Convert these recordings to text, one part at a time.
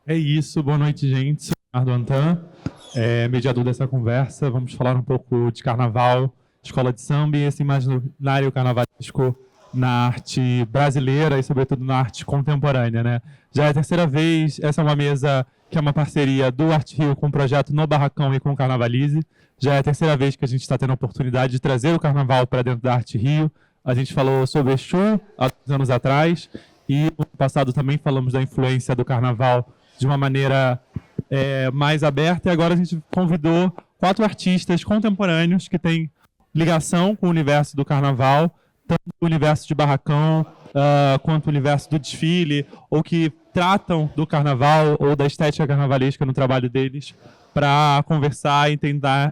É isso, boa noite, gente. Sou o Leonardo Antan, mediador dessa conversa. Vamos falar um pouco de carnaval, escola de samba e esse imaginário carnavalesco na arte brasileira e, sobretudo, na arte contemporânea, né? Já é a terceira vez, essa é uma mesa que é uma parceria do Arte Rio com o projeto No Barracão e com o Carnavalize. Já é a terceira vez que a gente está tendo a oportunidade de trazer o carnaval para dentro da Arte Rio. A gente falou sobre Exu há anos atrás e no passado também falamos da influência do carnaval de uma maneira mais aberta, e agora a gente convidou 4 artistas contemporâneos que têm ligação com o universo do carnaval, tanto o universo de barracão, quanto o universo do desfile, ou que tratam do carnaval ou da estética carnavalesca no trabalho deles, para conversar e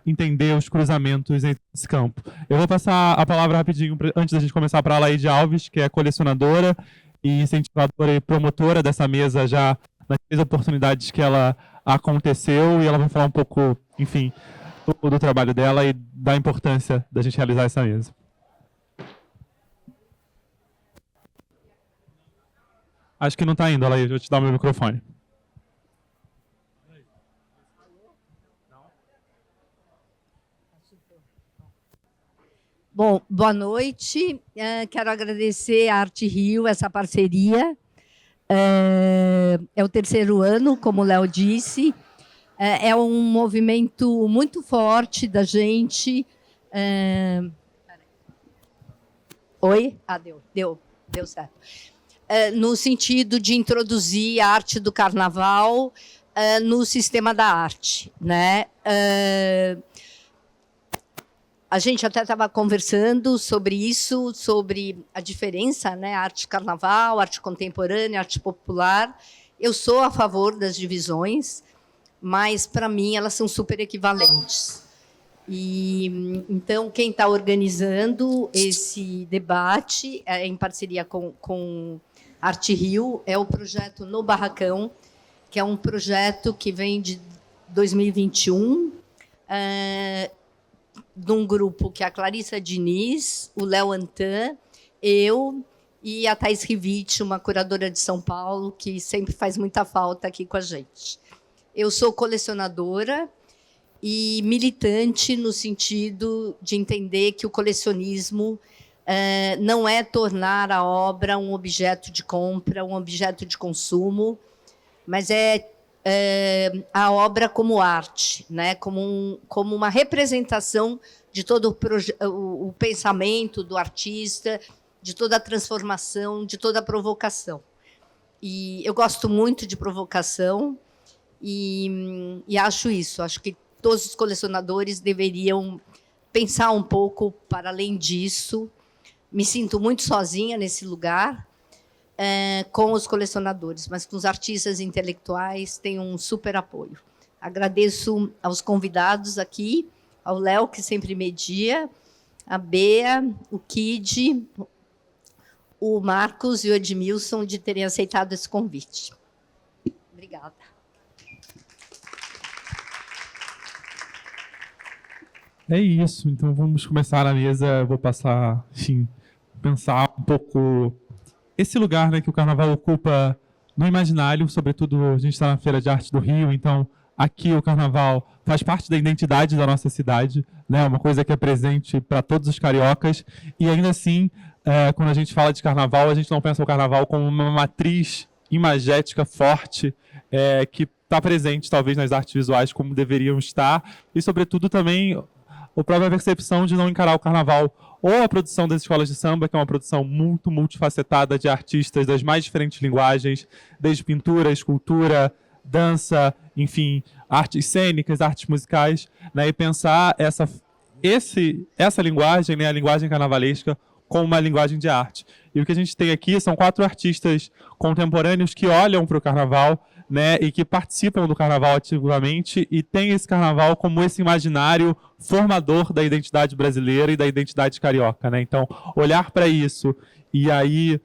entender os cruzamentos nesse campo. Eu vou passar a palavra rapidinho, antes da gente começar, para a Laide Alves, que é colecionadora e incentivadora e promotora dessa mesa já nas 3 oportunidades que ela aconteceu, e ela vai falar um pouco, enfim, do trabalho dela e da importância da gente realizar essa mesa. Acho que não está indo, Alaí, vou te dar o meu microfone. Bom, boa noite. Quero agradecer à Arte Rio essa parceria. É o terceiro ano, como o Léo disse. É um movimento muito forte da gente. Oi? Deu certo. No sentido de introduzir a arte do carnaval no sistema da arte, né? A gente até estava conversando sobre isso, sobre a diferença, né? Arte carnaval, arte contemporânea, arte popular. Eu sou a favor das divisões, mas, para mim, elas são super equivalentes. E, então, quem está organizando esse debate, em parceria com Arte Rio, é o projeto No Barracão, que é um projeto que vem de 2021, de um grupo que é a Clarissa Diniz, o Léo Antan, eu e a Thais Rivite, uma curadora de São Paulo, que sempre faz muita falta aqui com a gente. Eu sou colecionadora e militante no sentido de entender que o colecionismo não é tornar a obra um objeto de compra, um objeto de consumo, mas é a obra como arte, né? como uma representação de todo o pensamento do artista, de toda a transformação, de toda a provocação. E eu gosto muito de provocação e acho isso. Acho que todos os colecionadores deveriam pensar um pouco para além disso. Me sinto muito sozinha nesse lugar, com os colecionadores, mas com os artistas intelectuais tenho um super apoio. Agradeço aos convidados aqui, ao Léo, que sempre media, a Bea, o Kid, o Marcos e o Edmilson, de terem aceitado esse convite. Obrigada. É isso, então vamos começar a mesa. Eu vou passar, enfim, pensar um pouco esse lugar, né, que o carnaval ocupa no imaginário. Sobretudo, a gente está na Feira de Arte do Rio, então aqui o carnaval faz parte da identidade da nossa cidade, né, uma coisa que é presente para todos os cariocas, e ainda assim, quando a gente fala de carnaval, a gente não pensa o carnaval como uma matriz imagética forte, que está presente talvez nas artes visuais como deveriam estar, e sobretudo também a própria percepção de não encarar o carnaval ou a produção das escolas de samba, que é uma produção muito multifacetada de artistas das mais diferentes linguagens, desde pintura, escultura, dança, enfim, artes cênicas, artes musicais, né, e pensar essa linguagem, né, a linguagem carnavalesca, como uma linguagem de arte. E o que a gente tem aqui são 4 artistas contemporâneos que olham para o carnaval, né, e que participam do carnaval ativamente e têm esse carnaval como esse imaginário formador da identidade brasileira e da identidade carioca, né? Então, olhar para isso e aí,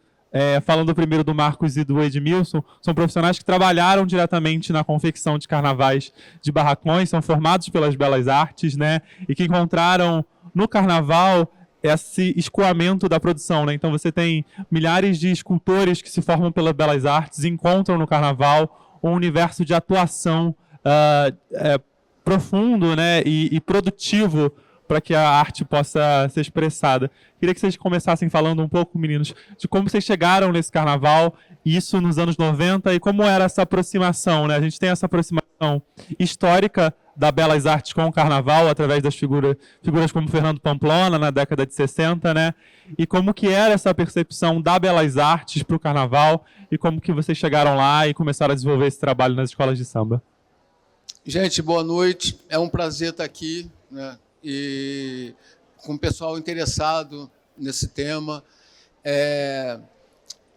falando primeiro do Marcos e do Edmilson, são profissionais que trabalharam diretamente na confecção de carnavais de barracões, são formados pelas belas artes, né, e que encontraram no carnaval esse escoamento da produção, né? Então você tem milhares de escultores que se formam pelas belas artes, encontram no carnaval um universo de atuação profundo, né, e produtivo para que a arte possa ser expressada. Queria que vocês começassem falando um pouco, meninos, de como vocês chegaram nesse carnaval, isso nos anos 90, e como era essa aproximação, né? A gente tem essa aproximação histórica da Belas Artes com o carnaval, através das figuras como Fernando Pamplona, na década de 60, né? E como que era essa percepção da Belas Artes para o carnaval, e como que vocês chegaram lá e começaram a desenvolver esse trabalho nas escolas de samba. Gente, boa noite. É um prazer estar aqui, né? E com o pessoal interessado nesse tema.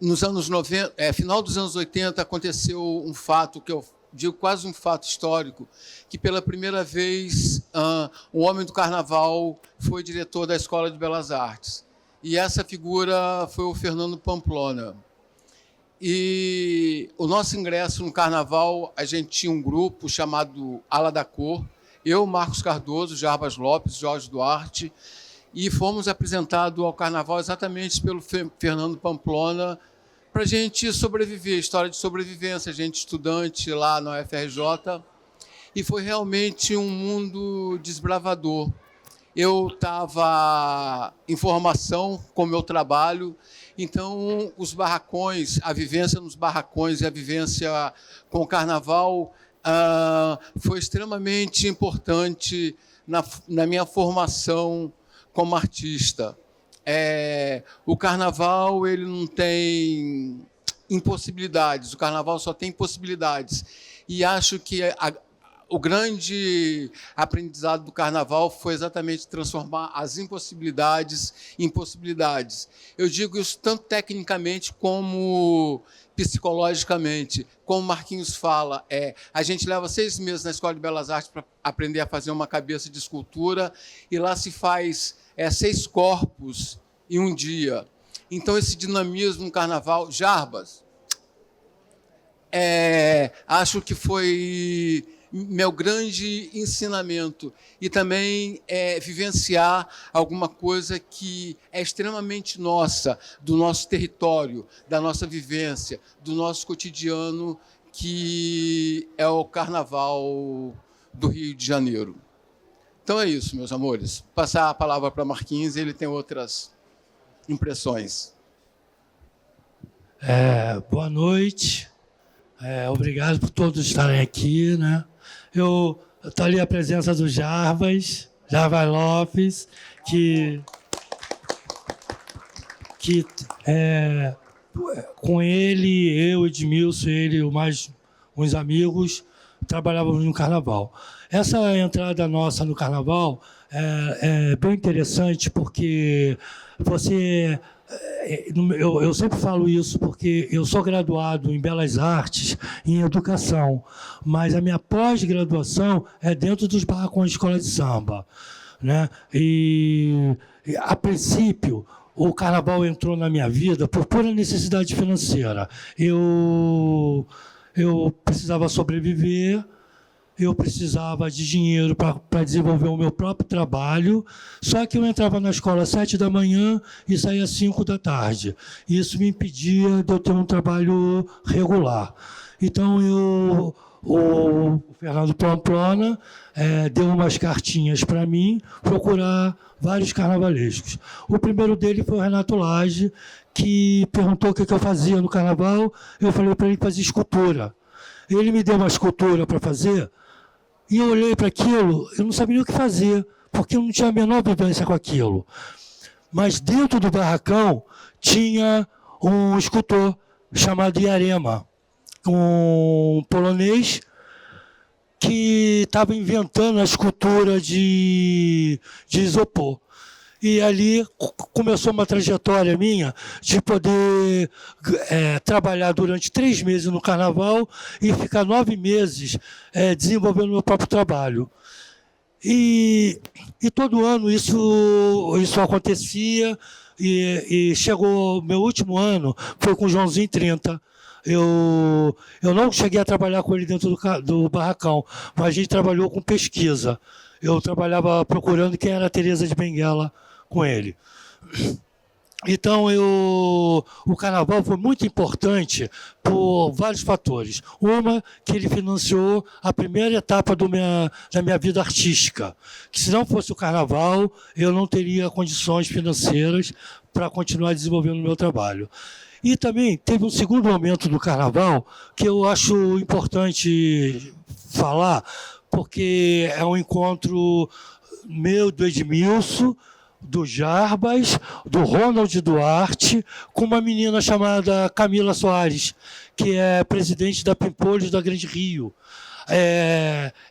Nos anos 90, final dos anos 80, aconteceu um fato que eu digo quase um fato histórico, que pela primeira vez um homem do carnaval foi diretor da Escola de Belas Artes. E essa figura foi o Fernando Pamplona. E o nosso ingresso no carnaval, a gente tinha um grupo chamado Ala da Cor, eu, Marcos Cardoso, Jarbas Lopes, Jorge Duarte, e fomos apresentados ao carnaval exatamente pelo Fernando Pamplona para a gente sobreviver, história de sobrevivência, a gente estudante lá na UFRJ, e foi realmente um mundo desbravador. Eu estava em formação com o meu trabalho, então os barracões, a vivência nos barracões e a vivência com o carnaval foi extremamente importante na minha formação como artista. O carnaval ele não tem impossibilidades, o carnaval só tem possibilidades. E acho que o grande aprendizado do carnaval foi exatamente transformar as impossibilidades em possibilidades. Eu digo isso tanto tecnicamente como psicologicamente. Como o Marquinhos fala, a gente leva 6 meses na Escola de Belas Artes para aprender a fazer uma cabeça de escultura, e lá se faz 6 corpos em um dia. Então, esse dinamismo no carnaval, Jarbas, acho que foi meu grande ensinamento, e também vivenciar alguma coisa que é extremamente nossa, do nosso território, da nossa vivência, do nosso cotidiano, que é o Carnaval do Rio de Janeiro. Então é isso, meus amores. Passar a palavra para Marquinhos, ele tem outras impressões. Boa noite. Obrigado por todos estarem aqui, né? Eu estou ali a presença do Jarbas Lopes, que com ele, eu, Edmilson, ele e mais uns amigos, trabalhávamos no Carnaval. Essa entrada nossa no Carnaval é bem interessante, porque você... Eu sempre falo isso porque eu sou graduado em Belas Artes e em Educação, mas a minha pós-graduação é dentro dos barracões de escola de samba, né? E a princípio, o carnaval entrou na minha vida por pura necessidade financeira. Eu precisava sobreviver, eu precisava de dinheiro para desenvolver o meu próprio trabalho, só que eu entrava na escola às 7 da manhã e saía às 5 da tarde. Isso me impedia de eu ter um trabalho regular. Então, o Fernando Pamplona deu umas cartinhas para mim procurar vários carnavalescos. O primeiro dele foi o Renato Lage, que perguntou o que eu fazia no carnaval. Eu falei para ele fazer escultura. Ele me deu uma escultura para fazer, e eu olhei para aquilo, eu não sabia nem o que fazer, porque eu não tinha a menor vivência com aquilo. Mas dentro do barracão tinha um escultor chamado Iarema, um polonês que estava inventando a escultura de isopor. E ali começou uma trajetória minha de poder trabalhar durante 3 meses no carnaval e ficar 9 meses desenvolvendo meu próprio trabalho. E todo ano isso acontecia, e chegou meu último ano, foi com o Joãozinho 30. Eu não cheguei a trabalhar com ele dentro do barracão, mas a gente trabalhou com pesquisa. Eu trabalhava procurando quem era a Teresa de Benguela com ele. Então, o carnaval foi muito importante por vários fatores. Uma, que ele financiou a primeira etapa da minha vida artística, que se não fosse o carnaval, eu não teria condições financeiras para continuar desenvolvendo o meu trabalho. E também teve um segundo momento do carnaval que eu acho importante falar, porque é um encontro meu, do Edmilson, do Jarbas, do Ronald Duarte, com uma menina chamada Camila Soares, que é presidente da Pimpolhos da Grande Rio.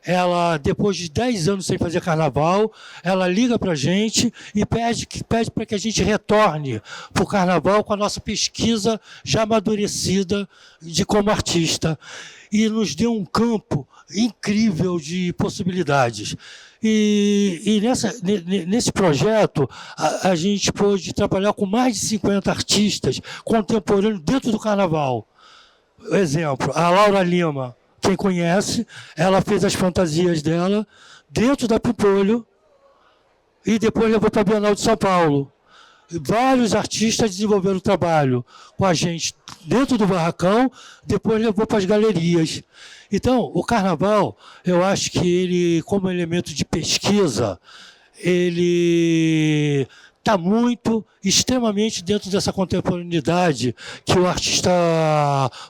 Ela, depois de 10 anos sem fazer carnaval, ela liga para a gente e pede para que a gente retorne para o carnaval com a nossa pesquisa já amadurecida de como artista. E nos deu um campo incrível de possibilidades. E nesse projeto, a gente pôde trabalhar com mais de 50 artistas contemporâneos dentro do carnaval. Exemplo, a Laura Lima, quem conhece, ela fez as fantasias dela dentro da Pimpolho e depois levou para a Bienal de São Paulo. Vários artistas desenvolveram o trabalho com a gente dentro do barracão, depois levou para as galerias. Então, o carnaval, eu acho que ele, como elemento de pesquisa, ele está extremamente dentro dessa contemporaneidade que o artista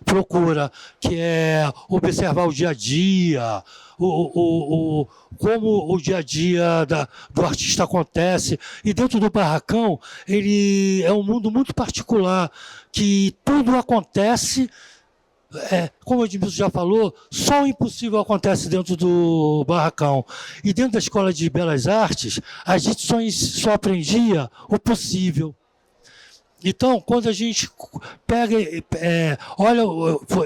procura, que é observar o dia a dia, como o dia a dia do artista acontece. E dentro do barracão, ele é um mundo muito particular, que tudo acontece. Como o Edmilson já falou, só o impossível acontece dentro do barracão. E dentro da Escola de Belas Artes, a gente só aprendia o possível. Então, quando a gente pega,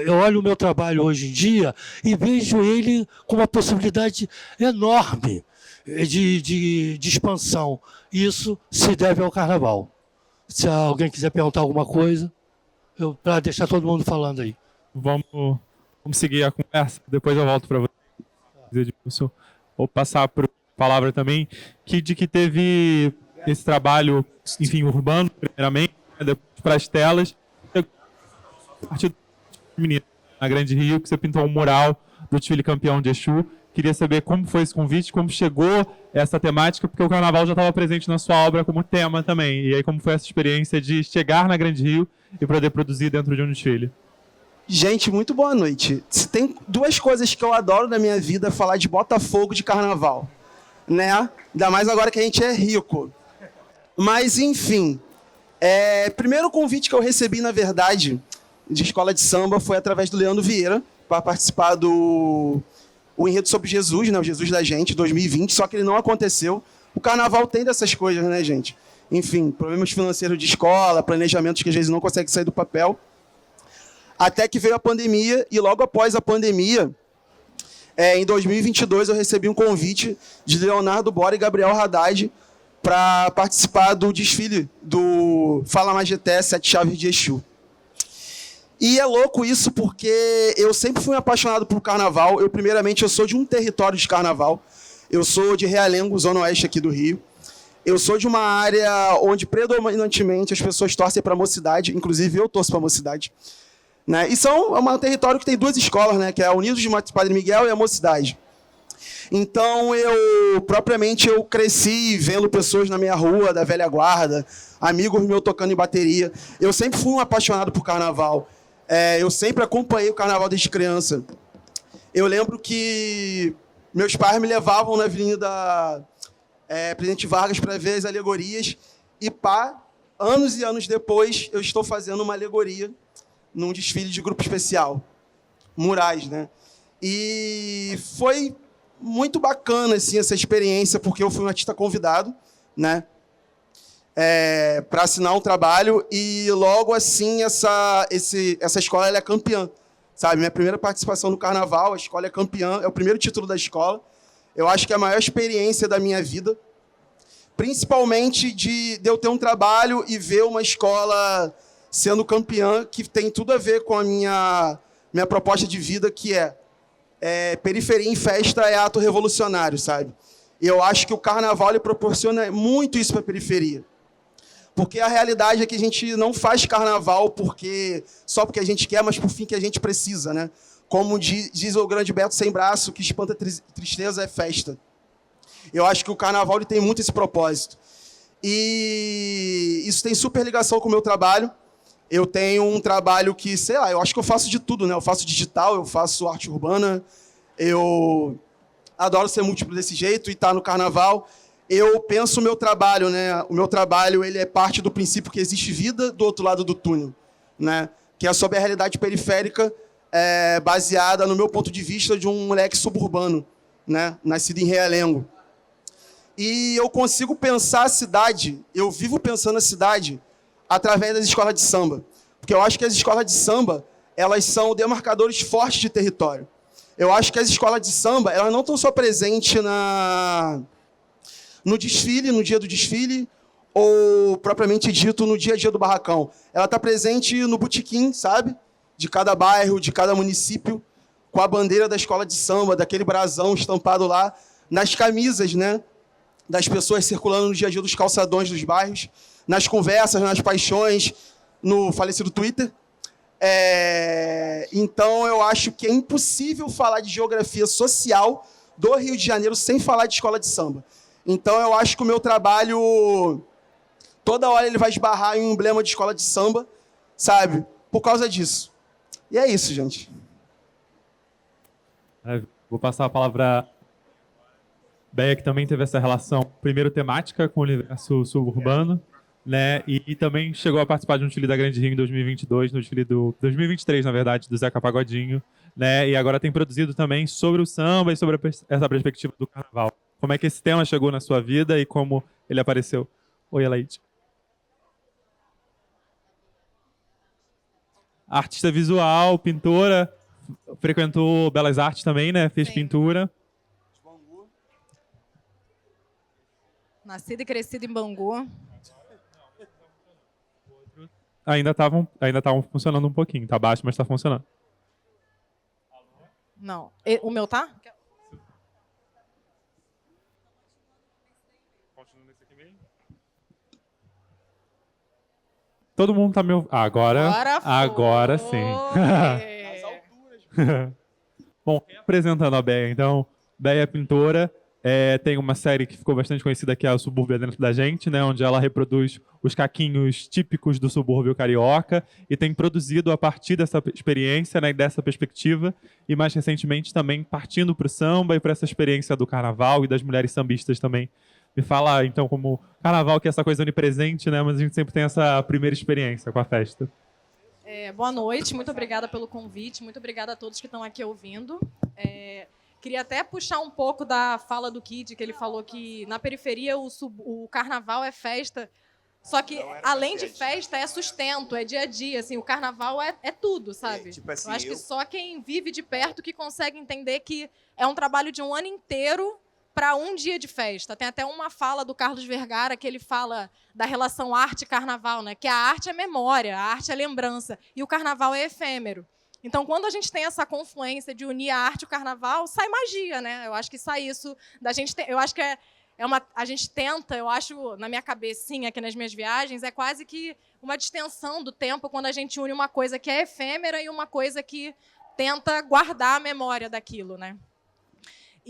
eu olho o meu trabalho hoje em dia e vejo ele com uma possibilidade enorme de expansão. Isso se deve ao carnaval. Se alguém quiser perguntar alguma coisa, para deixar todo mundo falando aí. Vamos seguir a conversa, depois eu volto para você, Edmilson. Vou passar a palavra também, de que teve esse trabalho, enfim, urbano, primeiramente, depois para as telas, a partir do menino na Grande Rio, que você pintou um mural do desfile campeão de Exu. Queria saber como foi esse convite, como chegou essa temática, porque o carnaval já estava presente na sua obra como tema também. E aí, como foi essa experiência de chegar na Grande Rio e poder produzir dentro de um desfile? Gente, muito boa noite. Se tem duas coisas que eu adoro na minha vida, é falar de Botafogo de carnaval, né? Ainda mais agora que a gente é rico. Mas, enfim, primeiro convite que eu recebi, na verdade, de escola de samba foi através do Leandro Vieira, para participar do Enredo sobre Jesus, né? O Jesus da Gente, 2020, só que ele não aconteceu. O carnaval tem dessas coisas, né, gente? Enfim, problemas financeiros de escola, planejamentos que às vezes não conseguem sair do papel. Até que veio a pandemia, e logo após a pandemia, em 2022, eu recebi um convite de Leonardo Bora e Gabriel Haddad para participar do desfile do Fala Magité, Sete Chaves de Exu. E é louco isso porque eu sempre fui apaixonado por carnaval. Primeiramente, eu sou de um território de carnaval. Eu sou de Realengo, zona oeste aqui do Rio. Eu sou de uma área onde predominantemente as pessoas torcem para a Mocidade, inclusive eu torço para a Mocidade. Né? E é um território que tem duas escolas, né? Que é a Unidos de Padre Miguel e a Mocidade. Então, eu cresci vendo pessoas na minha rua, da velha guarda, amigos meus tocando em bateria. Eu sempre fui um apaixonado por carnaval. Eu sempre acompanhei o carnaval desde criança. Eu lembro que meus pais me levavam na Avenida Presidente Vargas para ver as alegorias. E anos e anos depois, eu estou fazendo uma alegoria num desfile de grupo especial, murais, né? E foi muito bacana assim, essa experiência, porque eu fui um artista convidado, né? Para assinar um trabalho, e logo assim essa escola ela é campeã, sabe? Minha primeira participação no carnaval, a escola é campeã, é o primeiro título da escola. Eu acho que é a maior experiência da minha vida, principalmente de eu ter um trabalho e ver uma escola sendo campeã, que tem tudo a ver com a minha proposta de vida, que periferia em festa é ato revolucionário, sabe? E eu acho que o carnaval ele proporciona muito isso para a periferia. Porque a realidade é que a gente não faz carnaval só porque a gente quer, mas por fim que a gente precisa, né? Como diz o grande Beto Sem Braço, que espanta tristeza é festa. Eu acho que o carnaval ele tem muito esse propósito. E isso tem super ligação com o meu trabalho. Eu tenho um trabalho que, sei lá, eu acho que eu faço de tudo, né? Eu faço digital, eu faço arte urbana, eu adoro ser múltiplo desse jeito e estar no carnaval. Eu penso o meu trabalho, né? O meu trabalho ele é parte do princípio que existe vida do outro lado do túnel, né? Que é sobre a realidade periférica, baseada no meu ponto de vista de um moleque suburbano, né? Nascido em Realengo. E eu consigo pensar a cidade, eu vivo pensando a cidade através das escolas de samba. Porque eu acho que as escolas de samba, elas são demarcadores fortes de território. Eu acho que as escolas de samba, elas não estão só presentes no desfile, no dia do desfile, ou propriamente dito no dia a dia do barracão. Ela está presente no botequim, sabe? De cada bairro, de cada município, com a bandeira da escola de samba, daquele brasão estampado lá, nas camisas, né? Das pessoas circulando no dia a dia dos calçadões dos bairros, nas conversas, nas paixões, no falecido Twitter. Então, eu acho que é impossível falar de geografia social do Rio de Janeiro sem falar de escola de samba. Então, eu acho que o meu trabalho, toda hora ele vai esbarrar em um emblema de escola de samba, sabe? Por causa disso. E é isso, gente. Vou passar a palavra para Béia, que também teve essa relação, primeiro temática com o universo suburbano, né? E também chegou a participar de um desfile da Grande Rio em 2022, no desfile do 2023, na verdade, do Zeca Pagodinho, né? E agora tem produzido também sobre o samba e sobre essa perspectiva do carnaval. Como é que esse tema chegou na sua vida e como ele apareceu? Oi, Elaide. Artista visual, pintora, frequentou Belas Artes também, né? Fez pintura. Nascida e crescida em Bangu. Ainda estavam funcionando um pouquinho. Tá baixo, mas está funcionando. Não. O meu tá? Todo mundo tá me ouvindo. Agora sim. Bom, apresentando a Béia, então. Béia é pintora. Tem uma série que ficou bastante conhecida, que é o Subúrbio Dentro da Gente, né, onde ela reproduz os caquinhos típicos do subúrbio carioca e tem produzido a partir dessa experiência, né, dessa perspectiva, e mais recentemente também partindo para o samba e para essa experiência do carnaval e das mulheres sambistas também. Me fala, então, como carnaval, que é essa coisa onipresente, né, mas a gente sempre tem essa primeira experiência com a festa. Boa noite, muito obrigada pelo convite, muito obrigada a todos que estão aqui ouvindo. Queria até puxar um pouco da fala do Kid, que ele falou que na periferia o carnaval é festa, só que além de festa é sustento, é dia a dia, assim, o carnaval é tudo, sabe? Tipo assim, eu acho que só quem vive de perto que consegue entender que é um trabalho de um ano inteiro para um dia de festa. Tem até uma fala do Carlos Vergara que ele fala da relação arte e carnaval, né? Que a arte é memória, a arte é lembrança e o carnaval é efêmero. Então, quando a gente tem essa confluência de unir a arte e o carnaval, sai magia, né? Eu acho que sai isso da gente. Eu acho que a gente tenta, eu acho, na minha cabecinha, aqui nas minhas viagens, é quase que uma distensão do tempo quando a gente une uma coisa que é efêmera e uma coisa que tenta guardar a memória daquilo, né?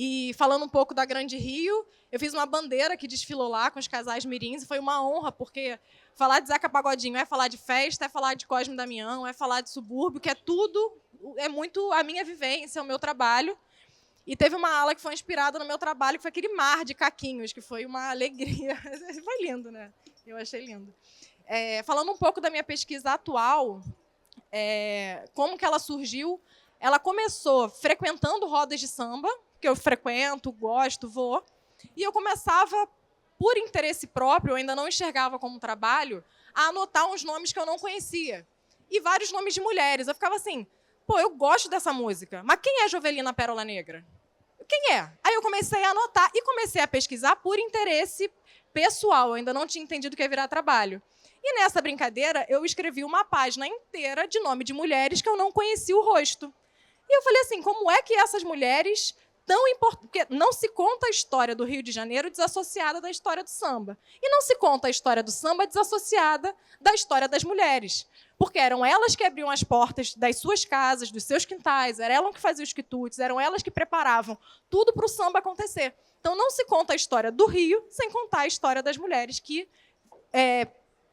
E falando um pouco da Grande Rio, eu fiz uma bandeira que desfilou lá com os casais mirins e foi uma honra, porque falar de Zeca Pagodinho é falar de festa, é falar de Cosme e Damião, é falar de subúrbio, que é tudo, é muito a minha vivência, o meu trabalho. E teve uma ala que foi inspirada no meu trabalho, que foi aquele mar de caquinhos, que foi uma alegria. Foi lindo, né? Eu achei lindo. Falando um pouco da minha pesquisa atual, como que ela surgiu, ela começou frequentando rodas de samba, que eu frequento, gosto, vou, e eu começava, por interesse próprio, eu ainda não enxergava como trabalho, a anotar uns nomes que eu não conhecia. E vários nomes de mulheres. Eu ficava assim, pô, eu gosto dessa música, mas quem é Jovelina Pérola Negra? Quem é? Aí eu comecei a anotar e comecei a pesquisar por interesse pessoal. Eu ainda não tinha entendido que ia virar trabalho. E nessa brincadeira, eu escrevi uma página inteira de nome de mulheres que eu não conhecia o rosto. E eu falei assim, como é que essas mulheres tão importante, porque não se conta a história do Rio de Janeiro desassociada da história do samba. E não se conta a história do samba desassociada da história das mulheres. Porque eram elas que abriam as portas das suas casas, dos seus quintais, eram elas que faziam os quitutes, eram elas que preparavam tudo para o samba acontecer. Então, não se conta a história do Rio sem contar a história das mulheres que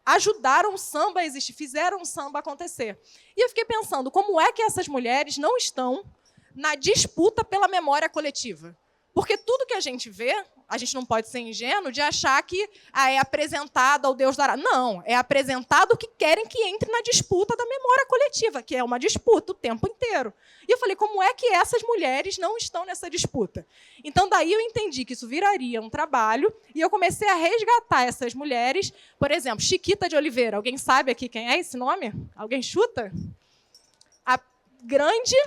ajudaram o samba a existir, fizeram o samba acontecer. E eu fiquei pensando, como é que essas mulheres não estão na disputa pela memória coletiva? Porque tudo que a gente vê, a gente não pode ser ingênuo de achar que é apresentado ao Deus dará. Não, é apresentado o que querem que entre na disputa da memória coletiva, que é uma disputa o tempo inteiro. E eu falei, como é que essas mulheres não estão nessa disputa? Então, daí eu entendi que isso viraria um trabalho e eu comecei a resgatar essas mulheres. Por exemplo, Chiquita de Oliveira. Alguém sabe aqui quem é esse nome? Alguém chuta? A grande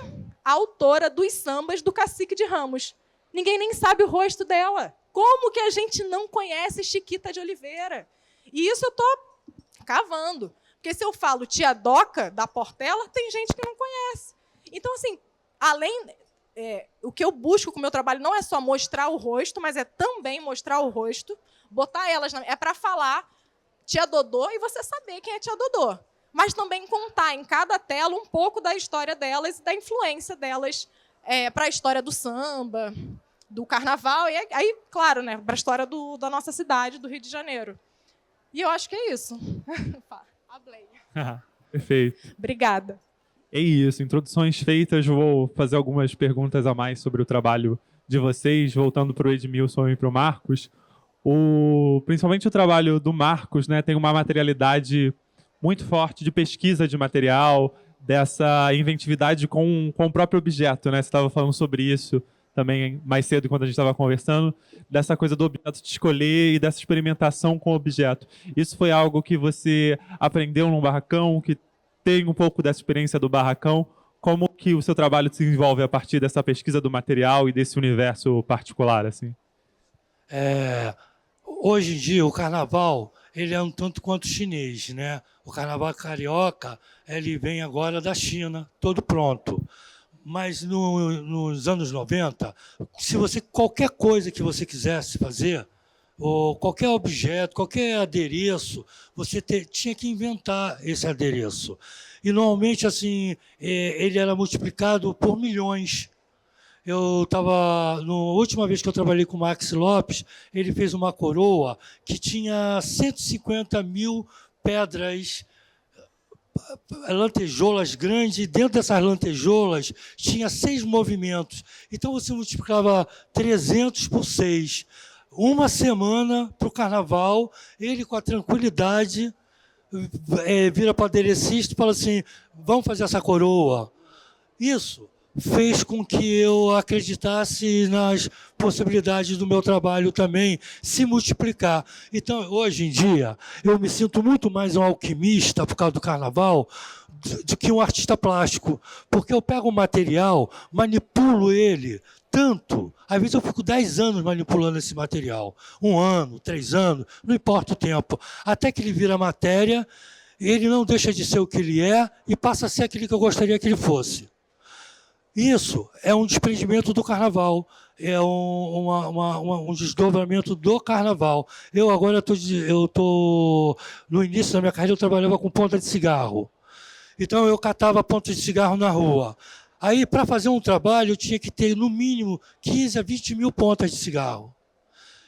autora dos sambas do Cacique de Ramos. Ninguém nem sabe o rosto dela. Como que a gente não conhece Chiquita de Oliveira? E isso eu estou cavando. Porque se eu falo Tia Doca da Portela, tem gente que não conhece. Então, assim, o que eu busco com o meu trabalho não é só mostrar o rosto, mas é também mostrar o rosto, botar elas... É para falar Tia Dodô e você saber quem é Tia Dodô. Mas também contar em cada tela um pouco da história delas e da influência delas para a história do samba, do carnaval, e aí, claro, né, para a história da nossa cidade, do Rio de Janeiro. E eu acho que é isso. Hablei. Perfeito. Obrigada. É isso, introduções feitas, vou fazer algumas perguntas a mais sobre o trabalho de vocês, voltando para o Edmilson e para o Marcos. Principalmente o trabalho do Marcos, né, tem uma materialidade muito forte de pesquisa de material, dessa inventividade com o próprio objeto, né? Você estava falando sobre isso também mais cedo, quando a gente estava conversando, dessa coisa do objeto de escolher e dessa experimentação com o objeto. Isso foi algo que você aprendeu no barracão, que tem um pouco dessa experiência do barracão? Como que o seu trabalho se desenvolve a partir dessa pesquisa do material e desse universo particular, assim? Hoje em dia, o carnaval ele é um tanto quanto chinês, né? O carnaval carioca ele vem agora da China, todo pronto. Mas nos anos 90, qualquer coisa que você quisesse fazer, ou qualquer objeto, qualquer adereço, você tinha que inventar esse adereço. E normalmente assim, ele era multiplicado por milhões. Na última vez que eu trabalhei com o Max Lopes, ele fez uma coroa que tinha 150 mil pedras, lantejoulas grandes, e dentro dessas lantejoulas tinha 6 movimentos. Então você multiplicava 300 por 6. Uma semana para o carnaval, ele com a tranquilidade vira para o aderecista e fala assim, vamos fazer essa coroa. Isso fez com que eu acreditasse nas possibilidades do meu trabalho também se multiplicar. Então, hoje em dia, eu me sinto muito mais um alquimista por causa do carnaval do que um artista plástico, porque eu pego um material, manipulo ele tanto, às vezes eu fico 10 anos manipulando esse material, 1 ano, 3 anos, não importa o tempo, até que ele vira matéria, ele não deixa de ser o que ele é e passa a ser aquilo que eu gostaria que ele fosse. Isso é um desprendimento do carnaval, é um desdobramento do carnaval. Eu agora estou no início da minha carreira, eu trabalhava com ponta de cigarro. Então eu catava ponta de cigarro na rua. Aí, para fazer um trabalho, eu tinha que ter, no mínimo, 15 a 20 mil pontas de cigarro.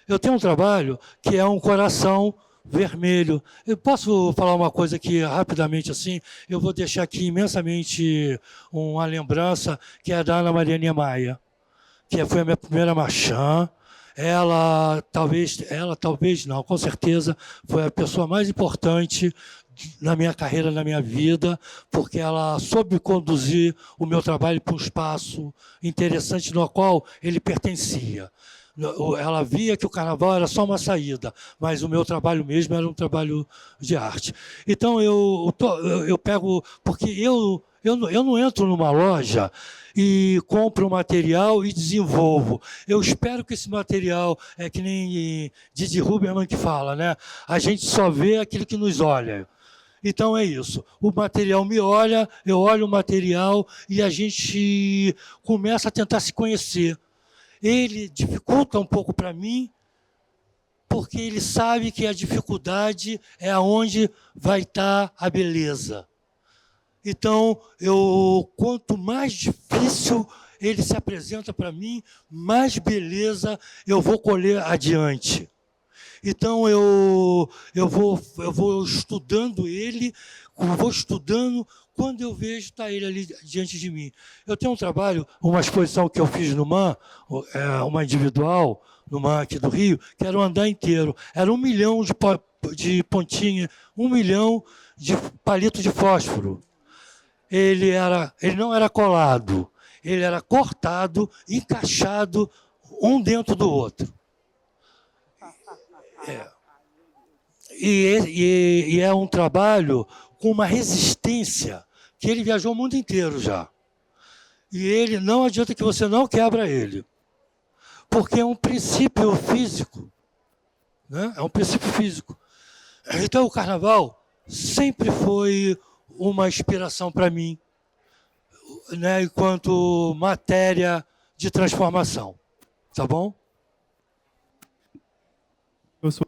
Eu tenho um trabalho que é um coração vermelho. Eu posso falar uma coisa aqui rapidamente assim? Eu vou deixar aqui imensamente uma lembrança, que é da Ana Maria Niemeyer, que foi a minha primeira marchand. Ela talvez não, com certeza, foi a pessoa mais importante na minha carreira, na minha vida, porque ela soube conduzir o meu trabalho para um espaço interessante no qual ele pertencia. Ela via que o carnaval era só uma saída, mas o meu trabalho mesmo era um trabalho de arte. Então eu pego, porque eu não entro numa loja e compro um material e desenvolvo. Eu espero que esse material, é que nem Didi Huberman que fala, né? A gente só vê aquilo que nos olha. Então é isso, o material me olha, eu olho o material e a gente começa a tentar se conhecer. ele dificulta um pouco para mim, porque ele sabe que a dificuldade é aonde vai estar a beleza. Então, quanto mais difícil ele se apresenta para mim, mais beleza eu vou colher adiante. Então, eu vou estudando ele, quando eu vejo, está ele ali diante de mim. Eu tenho um trabalho, uma exposição que eu fiz no MAN, uma individual, no MAN aqui do Rio, que era um andar inteiro. Era 1 milhão de pontinha, 1 milhão de palito de fósforo. Ele não era colado, ele era cortado, encaixado, um dentro do outro. E é um trabalho com uma resistência, que ele viajou o mundo inteiro já. E ele, não adianta que você não quebra ele, porque é um princípio físico, né? É um princípio físico. Então, o carnaval sempre foi uma inspiração para mim, né, enquanto matéria de transformação. Tá bom? Eu sou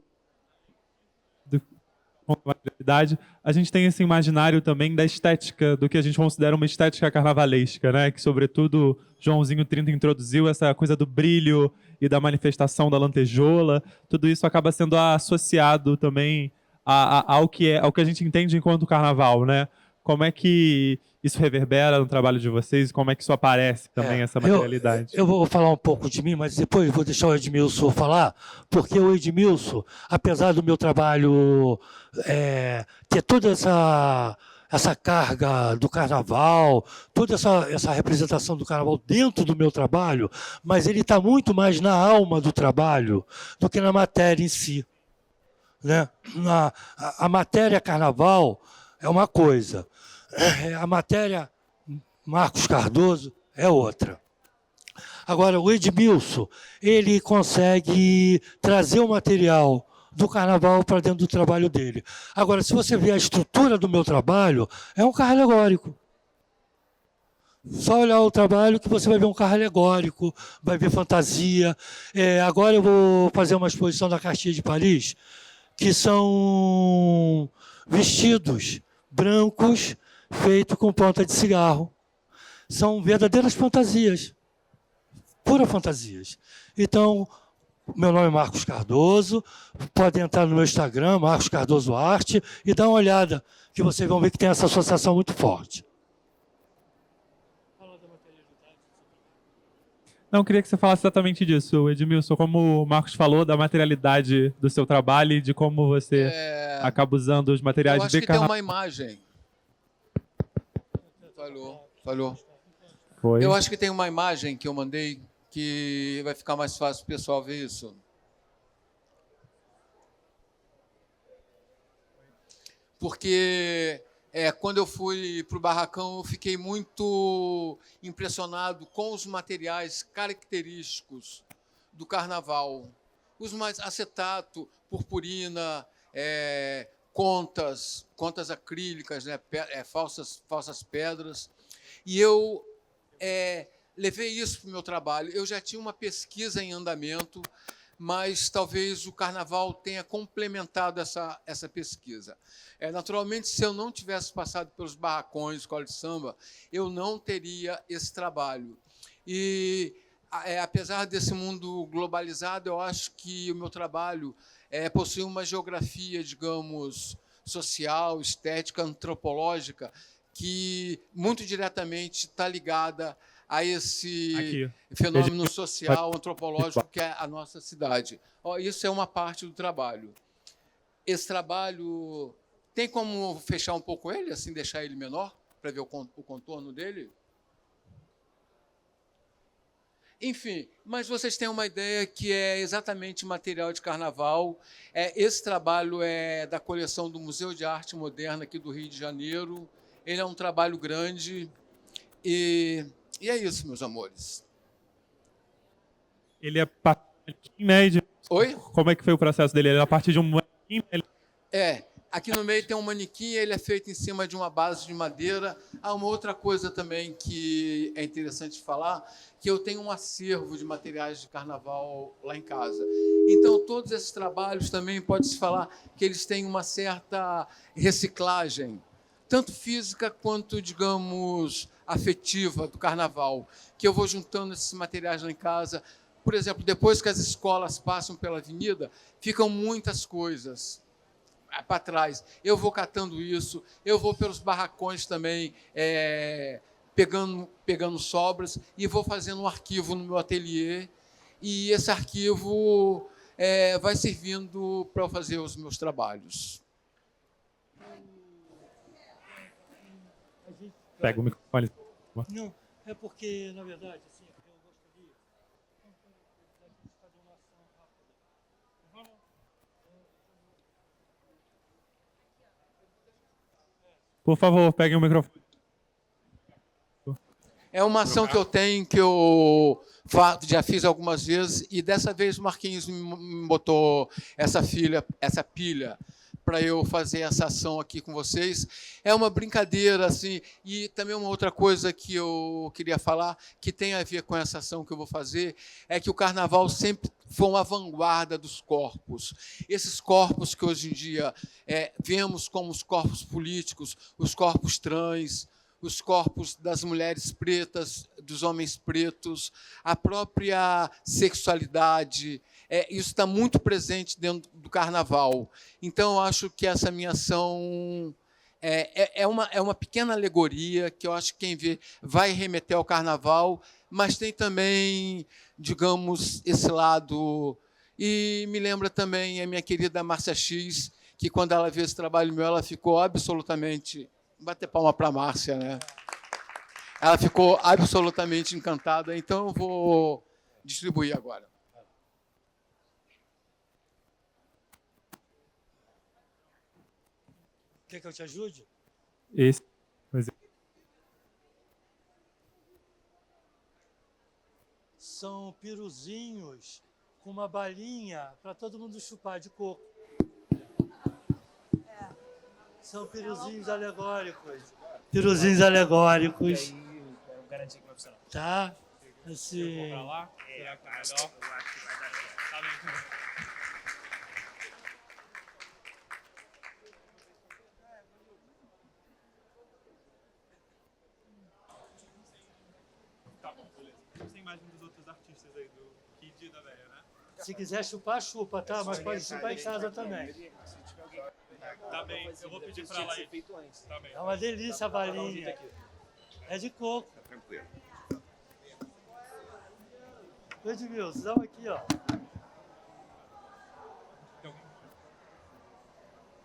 com a materialidade, a gente tem esse imaginário também da estética, do que a gente considera uma estética carnavalesca, né? Que, sobretudo, Joãozinho 30 introduziu essa coisa do brilho e da manifestação da lantejoula. Tudo isso acaba sendo associado também ao que a gente entende enquanto carnaval, né? Como é que isso reverbera no trabalho de vocês? Como é que isso aparece também, essa materialidade? Eu vou falar um pouco de mim, mas depois vou deixar o Edmilson falar, porque o Edmilson, apesar do meu trabalho ter toda essa carga do carnaval, toda essa representação do carnaval dentro do meu trabalho, mas ele está muito mais na alma do trabalho do que na matéria em si, né? A matéria carnaval é uma coisa, a matéria Marcos Cardoso é outra. Agora, o Edmilson, ele consegue trazer o material do carnaval para dentro do trabalho dele. Agora, se você ver a estrutura do meu trabalho, é um carro alegórico. Só olhar o trabalho que você vai ver um carro alegórico, vai ver fantasia. Agora eu vou fazer uma exposição da Cartier de Paris, que são vestidos brancos feitos com ponta de cigarro. São verdadeiras fantasias, puras fantasias. Então, meu nome é Marcos Cardoso, podem entrar no meu Instagram, Marcos Cardoso Arte, e dar uma olhada, que vocês vão ver que tem essa associação muito forte. Não, eu queria que você falasse exatamente disso, Edmilson, como o Marcos falou, da materialidade do seu trabalho e de como você acaba usando os materiais eu acho de que tem carnaval. uma imagem. Falhou. Foi. Eu acho que tem uma imagem que eu mandei que vai ficar mais fácil o pessoal ver isso. Porque quando eu fui para o barracão, eu fiquei muito impressionado com os materiais característicos do carnaval. Os mais acetato, purpurina, contas acrílicas, né, falsas pedras. E eu levei isso para o meu trabalho. Eu já tinha uma pesquisa em andamento, mas talvez o carnaval tenha complementado essa pesquisa. Naturalmente, se eu não tivesse passado pelos barracões, escola de samba, eu não teria esse trabalho. E, apesar desse mundo globalizado, eu acho que o meu trabalho possui uma geografia, digamos, social, estética, antropológica, que muito diretamente está ligada a esse fenômeno social, antropológico que é a nossa cidade. Isso é uma parte do trabalho. Esse trabalho, tem como fechar um pouco ele, assim, deixar ele menor, para ver o contorno dele? Enfim, mas vocês têm uma ideia que é exatamente material de carnaval. Esse trabalho é da coleção do Museu de Arte Moderna aqui do Rio de Janeiro. Ele é um trabalho grande e é isso, meus amores. Ele é médio. Oi? Como é que foi o processo dele? Ele é a partir de um Aqui no meio tem um manequim, ele é feito em cima de uma base de madeira. Há uma outra coisa também que é interessante falar, que eu tenho um acervo de materiais de carnaval lá em casa. Então, todos esses trabalhos também pode-se falar que eles têm uma certa reciclagem, tanto física quanto, digamos, afetiva do carnaval, que eu vou juntando esses materiais lá em casa. Por exemplo, depois que as escolas passam pela avenida, ficam muitas coisas para trás. Eu vou catando isso, eu vou pelos barracões também, pegando sobras e vou fazendo um arquivo no meu ateliê. E esse arquivo vai servindo para eu fazer os meus trabalhos. Pega o microfone. Não, é porque, na verdade, assim, eu gostaria de fazer uma ação rápida. Por favor, peguem o microfone. É uma ação que eu tenho, que eu já fiz algumas vezes, e dessa vez o Marquinhos me botou essa pilha para eu fazer essa ação aqui com vocês. É uma brincadeira, assim, e também uma outra coisa que eu queria falar, que tem a ver com essa ação que eu vou fazer, é que o carnaval sempre foi uma vanguarda dos corpos. Esses corpos que hoje em dia vemos como os corpos políticos, os corpos trans, os corpos das mulheres pretas, dos homens pretos, a própria sexualidade, isso está muito presente dentro do carnaval. Então, eu acho que essa minha ação é uma pequena alegoria que eu acho que quem vê vai remeter ao carnaval, mas tem também, digamos, esse lado. E me lembra também a minha querida Márcia X, que, quando ela viu esse trabalho meu, ela ficou absolutamente... Bater palma para a Márcia, né? Ela ficou absolutamente encantada, então eu vou distribuir agora. Quer que eu te ajude? Esse. São piruzinhos com uma balinha para todo mundo chupar de coco. São piruzinhos alegóricos. Piruzinhos alegóricos. Tá? Assim. Sem imagem dos outros artistas aí, do Kid e da Velha, né? Se quiser chupar, chupa, tá? Mas pode chupar em casa também. Tá bem, eu vou pedir pra ela aí. Tá bem. É uma delícia a balinha. É de coco. Tá tranquilo. Edmilson, dá uma aqui, ó.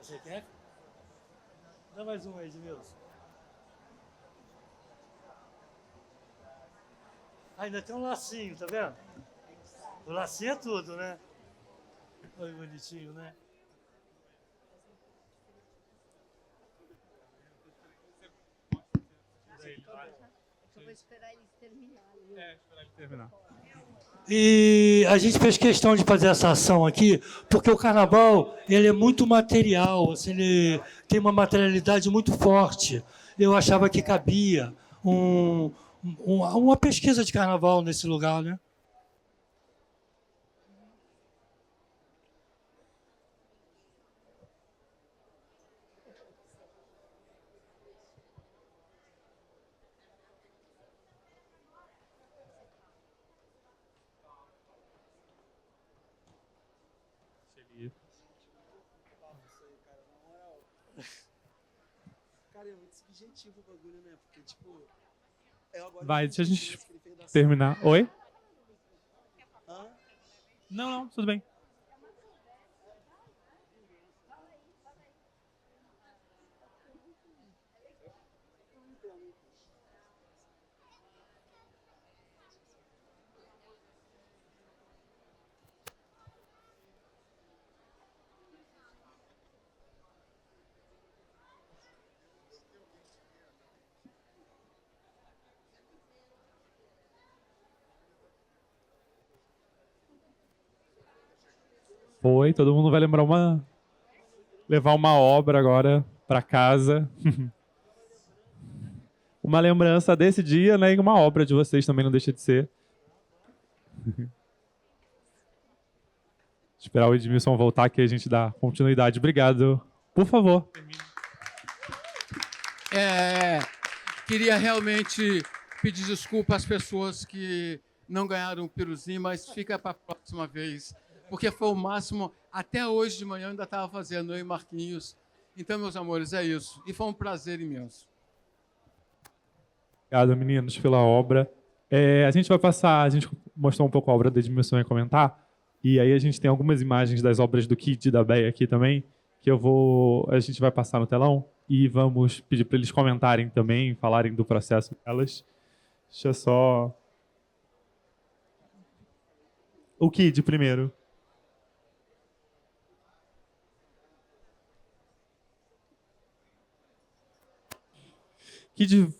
Você quer? Dá mais uma, Edmilson. Ainda tem um lacinho, tá vendo? O lacinho é tudo, né? Olha que bonitinho, né? Eu vou esperar eles terminarem. Esperar ele terminar. E a gente fez questão de fazer essa ação aqui, porque o carnaval ele é muito material, assim, ele tem uma materialidade muito forte. Eu achava que cabia uma pesquisa de carnaval nesse lugar, né? Cara, é muito subjetivo o bagulho, né? Porque, tipo... agora Vai, deixa a gente terminar. Oi? Hã? Não, tudo bem. Foi, todo mundo vai lembrar uma. levar uma obra agora para casa. Uma lembrança desse dia, né? E uma obra de vocês também não deixa de ser. Esperar o Edmilson voltar que a gente dá continuidade. Obrigado. Por favor. Queria realmente pedir desculpa às pessoas que não ganharam o piruzinho, mas fica para a próxima vez, porque foi o máximo. Até hoje de manhã eu ainda estava fazendo, eu e Marquinhos. Então, meus amores, é isso. E foi um prazer imenso. Obrigado, meninos, pela obra. A gente vai passar, a gente mostrou um pouco a obra da Edmilson e comentar, e aí a gente tem algumas imagens das obras do Kid e da Béia aqui também, que a gente vai passar no telão, e vamos pedir para eles comentarem também, falarem do processo delas. Deixa eu só... O Kid primeiro. Kid,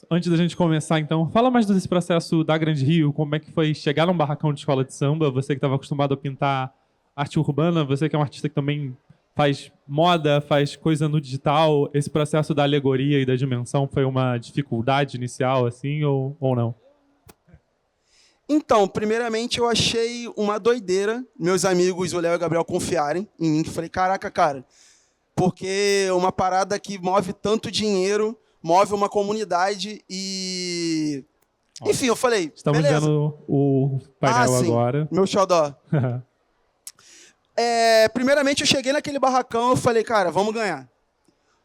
antes da gente começar, então, fala mais desse processo da Grande Rio, como é que foi chegar num barracão de escola de samba, você que estava acostumado a pintar arte urbana, você que é um artista que também faz moda, faz coisa no digital, esse processo da alegoria e da dimensão foi uma dificuldade inicial, assim, ou não? Então, primeiramente, eu achei uma doideira meus amigos, o Léo e o Gabriel, confiarem em mim. Falei, caraca, cara, porque uma parada que move tanto dinheiro, move uma comunidade e... Enfim, eu falei, estamos beleza. vendo o painel agora. Meu xodó. Primeiramente, eu cheguei naquele barracão, eu falei, cara, vamos ganhar.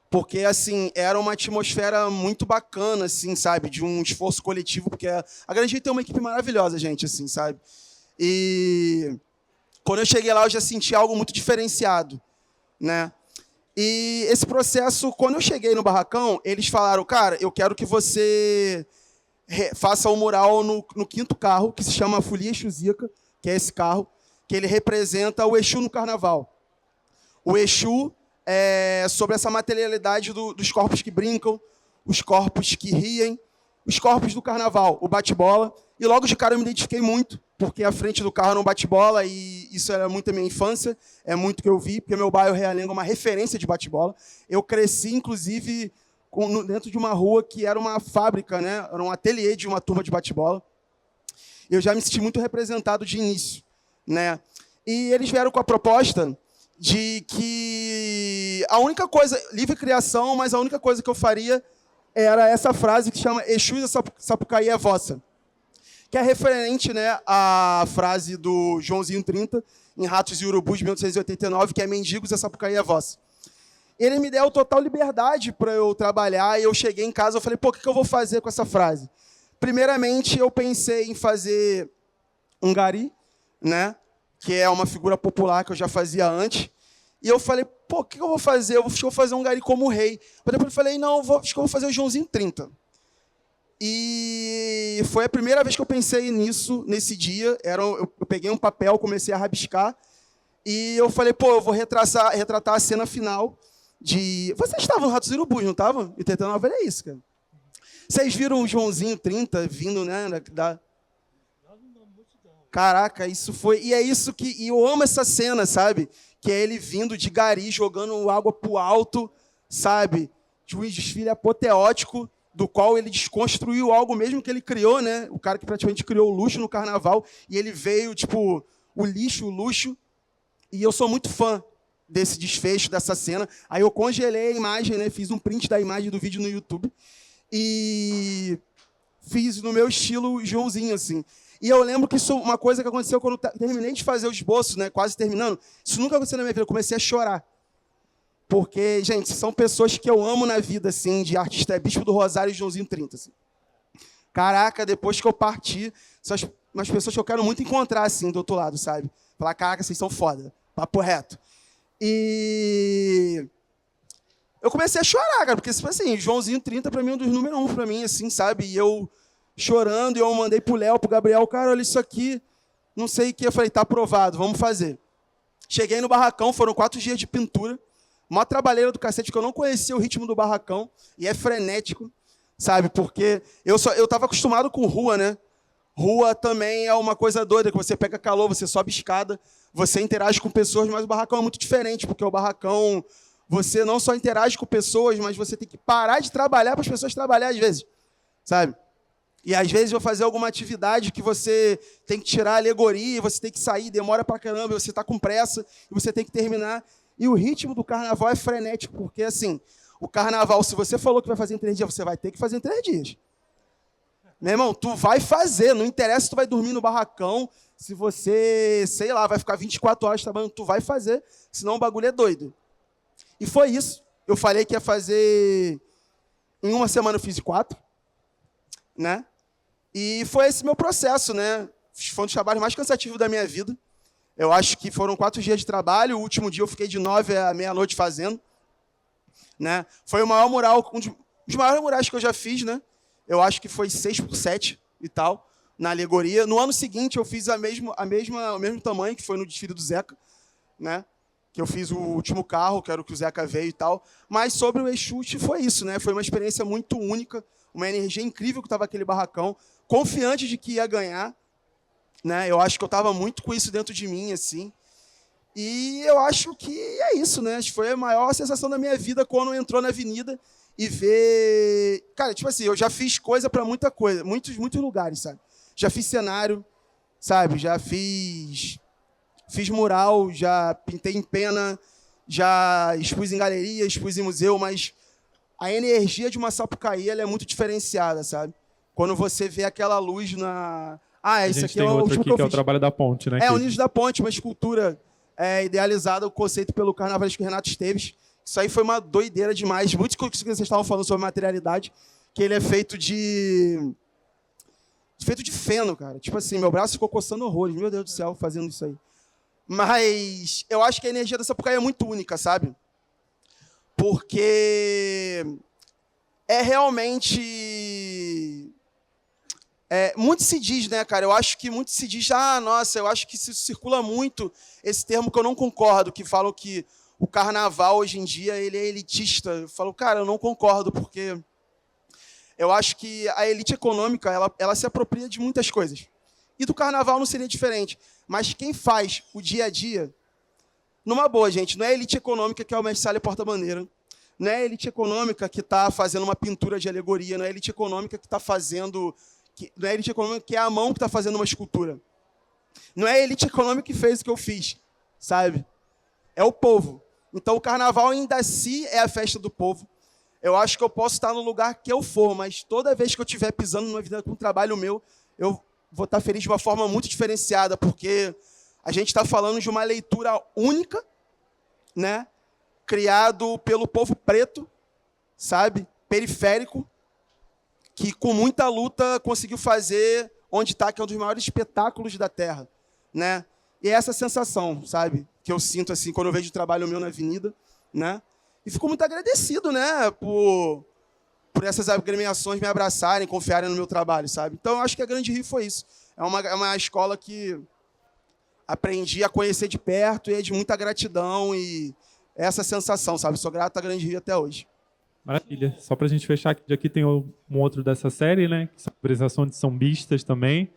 Porque, assim, era uma atmosfera muito bacana, assim, sabe? De um esforço coletivo, porque a Grande Rio tem uma equipe maravilhosa, gente, assim, sabe? E quando eu cheguei lá, eu já senti algo muito diferenciado, né? E esse processo, quando eu cheguei no barracão, eles falaram, cara, eu quero que você faça um mural no 5º carro, que se chama Folia Exuzica, que é esse carro, que ele representa o Exu no carnaval. O Exu é sobre essa materialidade dos corpos que brincam, os corpos que riem, os corpos do carnaval, o bate-bola. E logo de cara eu me identifiquei muito, porque a frente do carro era um bate-bola, e isso era muito a minha infância, é muito que eu vi, porque meu bairro Realengo é uma referência de bate-bola. Eu cresci, inclusive, dentro de uma rua que era uma fábrica, né? Era um ateliê de uma turma de bate-bola. Eu já me senti muito representado de início, né? E eles vieram com a proposta de que a única coisa, livre criação, mas a única coisa que eu faria era essa frase que chama Exu da Sapucaí é vossa, que é referente, né, à frase do Joãozinho 30, em Ratos e Urubus, de 1889, que é mendigos da Sapucaí é vossa. Ele me deu total liberdade para eu trabalhar, e eu cheguei em casa, eu falei, pô, o que eu vou fazer com essa frase? Primeiramente, eu pensei em fazer um gari, né, que é uma figura popular que eu já fazia antes. E eu falei, pô, o que eu vou fazer? Acho que eu vou fazer um gari como rei. Mas depois eu falei, não, acho que eu vou fazer o Joãozinho 30. E foi a primeira vez que eu pensei nisso, nesse dia. Eu peguei um papel, comecei a rabiscar. E eu falei, pô, eu vou retratar a cena final de... Vocês estavam no Ratos e Urubus, não estavam? E tentando avaliar isso, cara. Vocês viram o Joãozinho 30 vindo, né, da... Caraca, isso foi... E é isso que... E eu amo essa cena, sabe? Que é ele vindo de gari, jogando água pro alto, sabe? De um desfile apoteótico, do qual ele desconstruiu algo mesmo que ele criou, né? O cara que praticamente criou o luxo no carnaval. E ele veio, tipo, o lixo, o luxo. E eu sou muito fã desse desfecho, dessa cena. Aí eu congelei a imagem, né? Fiz um print da imagem do vídeo no YouTube. E fiz no meu estilo Joãozinho, assim. E eu lembro que isso, uma coisa que aconteceu quando eu terminei de fazer o esboço, né, quase terminando, isso nunca aconteceu na minha vida, eu comecei a chorar. Porque, gente, são pessoas que eu amo na vida, assim, de artista, é Bispo do Rosário e Joãozinho 30. Assim. Caraca, depois que eu parti, são umas pessoas que eu quero muito encontrar, assim, do outro lado, sabe? Falar, caraca, vocês são foda, papo reto. E eu comecei a chorar, cara, porque, assim, Joãozinho 30, pra mim, é um dos número 1 pra mim, assim, sabe? E eu... chorando, e eu mandei pro Léo, pro Gabriel, cara, olha isso aqui, não sei o que, eu falei, tá aprovado, vamos fazer. Cheguei no barracão, foram 4 dias de pintura, uma trabalheira do cacete, que eu não conhecia o ritmo do barracão, e é frenético, sabe, porque eu tava acostumado com rua, né, rua também é uma coisa doida, que você pega calor, você sobe escada, você interage com pessoas, mas o barracão é muito diferente, porque o barracão, você não só interage com pessoas, mas você tem que parar de trabalhar para as pessoas trabalhar às vezes, sabe? E às vezes vou fazer alguma atividade que você tem que tirar a alegoria, você tem que sair, demora pra caramba, e você está com pressa, e você tem que terminar. E o ritmo do carnaval é frenético, porque assim, o carnaval, se você falou que vai fazer em 3 dias, você vai ter que fazer em 3 dias. Meu irmão, tu vai fazer, não interessa se tu vai dormir no barracão, se você, sei lá, vai ficar 24 horas trabalhando, tu vai fazer, senão o bagulho é doido. E foi isso. Eu falei que ia fazer... Em uma semana eu fiz 4, né? E foi esse meu processo, né? Foi um dos trabalhos mais cansativos da minha vida. Eu acho que foram 4 dias de trabalho, o último dia eu fiquei de 9 à meia-noite fazendo, né? Foi o maior mural, um dos maiores murais que eu já fiz, né? Eu acho que foi 6x7 e tal, na alegoria. No ano seguinte eu fiz o mesmo tamanho, que foi no desfile do Zeca, né? Que eu fiz o último carro, que era o que o Zeca veio e tal. Mas sobre o Exu foi isso, né? Foi uma experiência muito única, uma energia incrível que estava aquele barracão, confiante de que ia ganhar, né? Eu acho que eu estava muito com isso dentro de mim, assim. E eu acho que é isso, né? Foi a maior sensação da minha vida quando entrou na avenida e ver... Cara, tipo assim, eu já fiz coisa para muita coisa, muitos lugares, sabe? Já fiz cenário, sabe? Já fiz mural, já pintei em pena, já expus em galeria, expus em museu, mas a energia de uma Sapucaí, ela é muito diferenciada, sabe? Quando você vê aquela luz na... Ah, esse aqui é o último que eu é o fiz. trabalho da ponte, né? É, o Nicho da Ponte, uma escultura idealizada, o conceito pelo carnavalesco Renato Esteves. Isso aí foi uma doideira demais. Muito que vocês estavam falando sobre materialidade, que ele é feito de feno, cara. Tipo assim, meu braço ficou coçando horrores. Meu Deus do céu, fazendo isso aí. Mas eu acho que a energia da Sapucaí é muito única, sabe? Porque é realmente... muito se diz, né, cara? Eu acho que muito se diz, nossa, eu acho que se circula muito esse termo que eu não concordo, que falam que o carnaval hoje em dia ele é elitista. Eu falo, cara, eu não concordo, porque eu acho que a elite econômica ela se apropria de muitas coisas. E do carnaval não seria diferente. Mas quem faz o dia a dia, numa boa, gente, não é a elite econômica que é o mestre Sala e porta-bandeira, não é a elite econômica que está fazendo uma pintura de alegoria, não é a elite econômica que está fazendo... não é a elite econômica que é a mão que está fazendo uma escultura. Não é a elite econômica que fez o que eu fiz, sabe? É o povo. Então, o carnaval ainda assim é a festa do povo. Eu acho que eu posso estar no lugar que eu for, mas toda vez que eu estiver pisando numa vida com um trabalho meu, eu vou estar feliz de uma forma muito diferenciada, porque a gente está falando de uma leitura única, né? Criado pelo povo preto, sabe? Periférico, que com muita luta conseguiu fazer Onde Está, que é um dos maiores espetáculos da Terra, né? E é essa sensação, sabe, que eu sinto assim quando eu vejo o trabalho meu na avenida, né? E fico muito agradecido, né, por essas agremiações me abraçarem, confiarem no meu trabalho, sabe? Então eu acho que a Grande Rio foi isso. É uma escola que aprendi a conhecer de perto e é de muita gratidão e essa sensação, sabe? Sou grato à Grande Rio até hoje. Maravilha. Só pra gente fechar, aqui tem um outro dessa série, né? Que são a apresentação de sambistas também,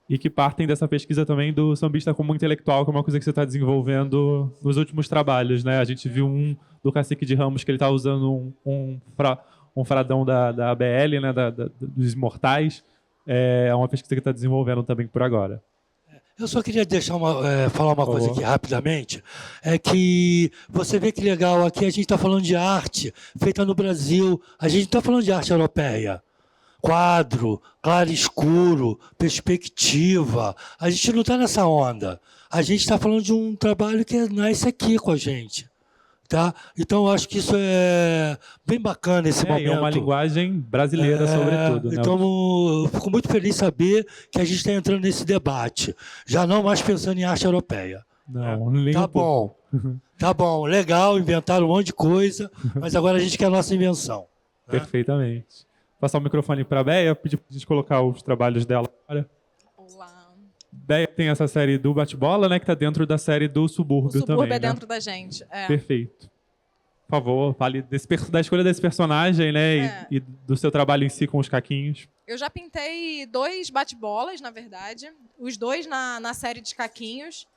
e que partem dessa pesquisa também do sambista como intelectual, que é uma coisa que você está desenvolvendo nos últimos trabalhos, né? A gente viu um do Cacique de Ramos, que ele está usando um fradão da ABL, né? Dos Imortais. É uma pesquisa que está desenvolvendo também por agora. Eu só queria falar uma coisa aqui rapidamente, é que você vê que legal, aqui a gente está falando de arte feita no Brasil, a gente não está falando de arte europeia. Quadro, claro e escuro, perspectiva, a gente não está nessa onda. A gente está falando de um trabalho que nasce aqui com a gente. Tá? Então, eu acho que isso é bem bacana esse momento. É uma linguagem brasileira, sobretudo. Né? Então, eu fico muito feliz de saber que a gente está entrando nesse debate, já não mais pensando em arte europeia. Não, nem tá um pouco. Bom, tá bom, legal, inventaram um monte de coisa, mas agora a gente quer a nossa invenção. Perfeitamente. Passar o microfone para a Béia, pedir para a gente colocar os trabalhos dela agora. Olá. Béia tem essa série do Bate-Bola, né, que está dentro da série do Subúrbio também. O Subúrbio é né? dentro da gente. É. Perfeito. Por favor, fale da escolha desse personagem, né, e do seu trabalho em si com os caquinhos. Eu já pintei 2 bate-bolas, na verdade, os 2 na série de caquinhos.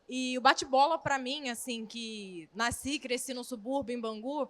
E o bate-bola, para mim, assim, que nasci e cresci no subúrbio, em Bangu,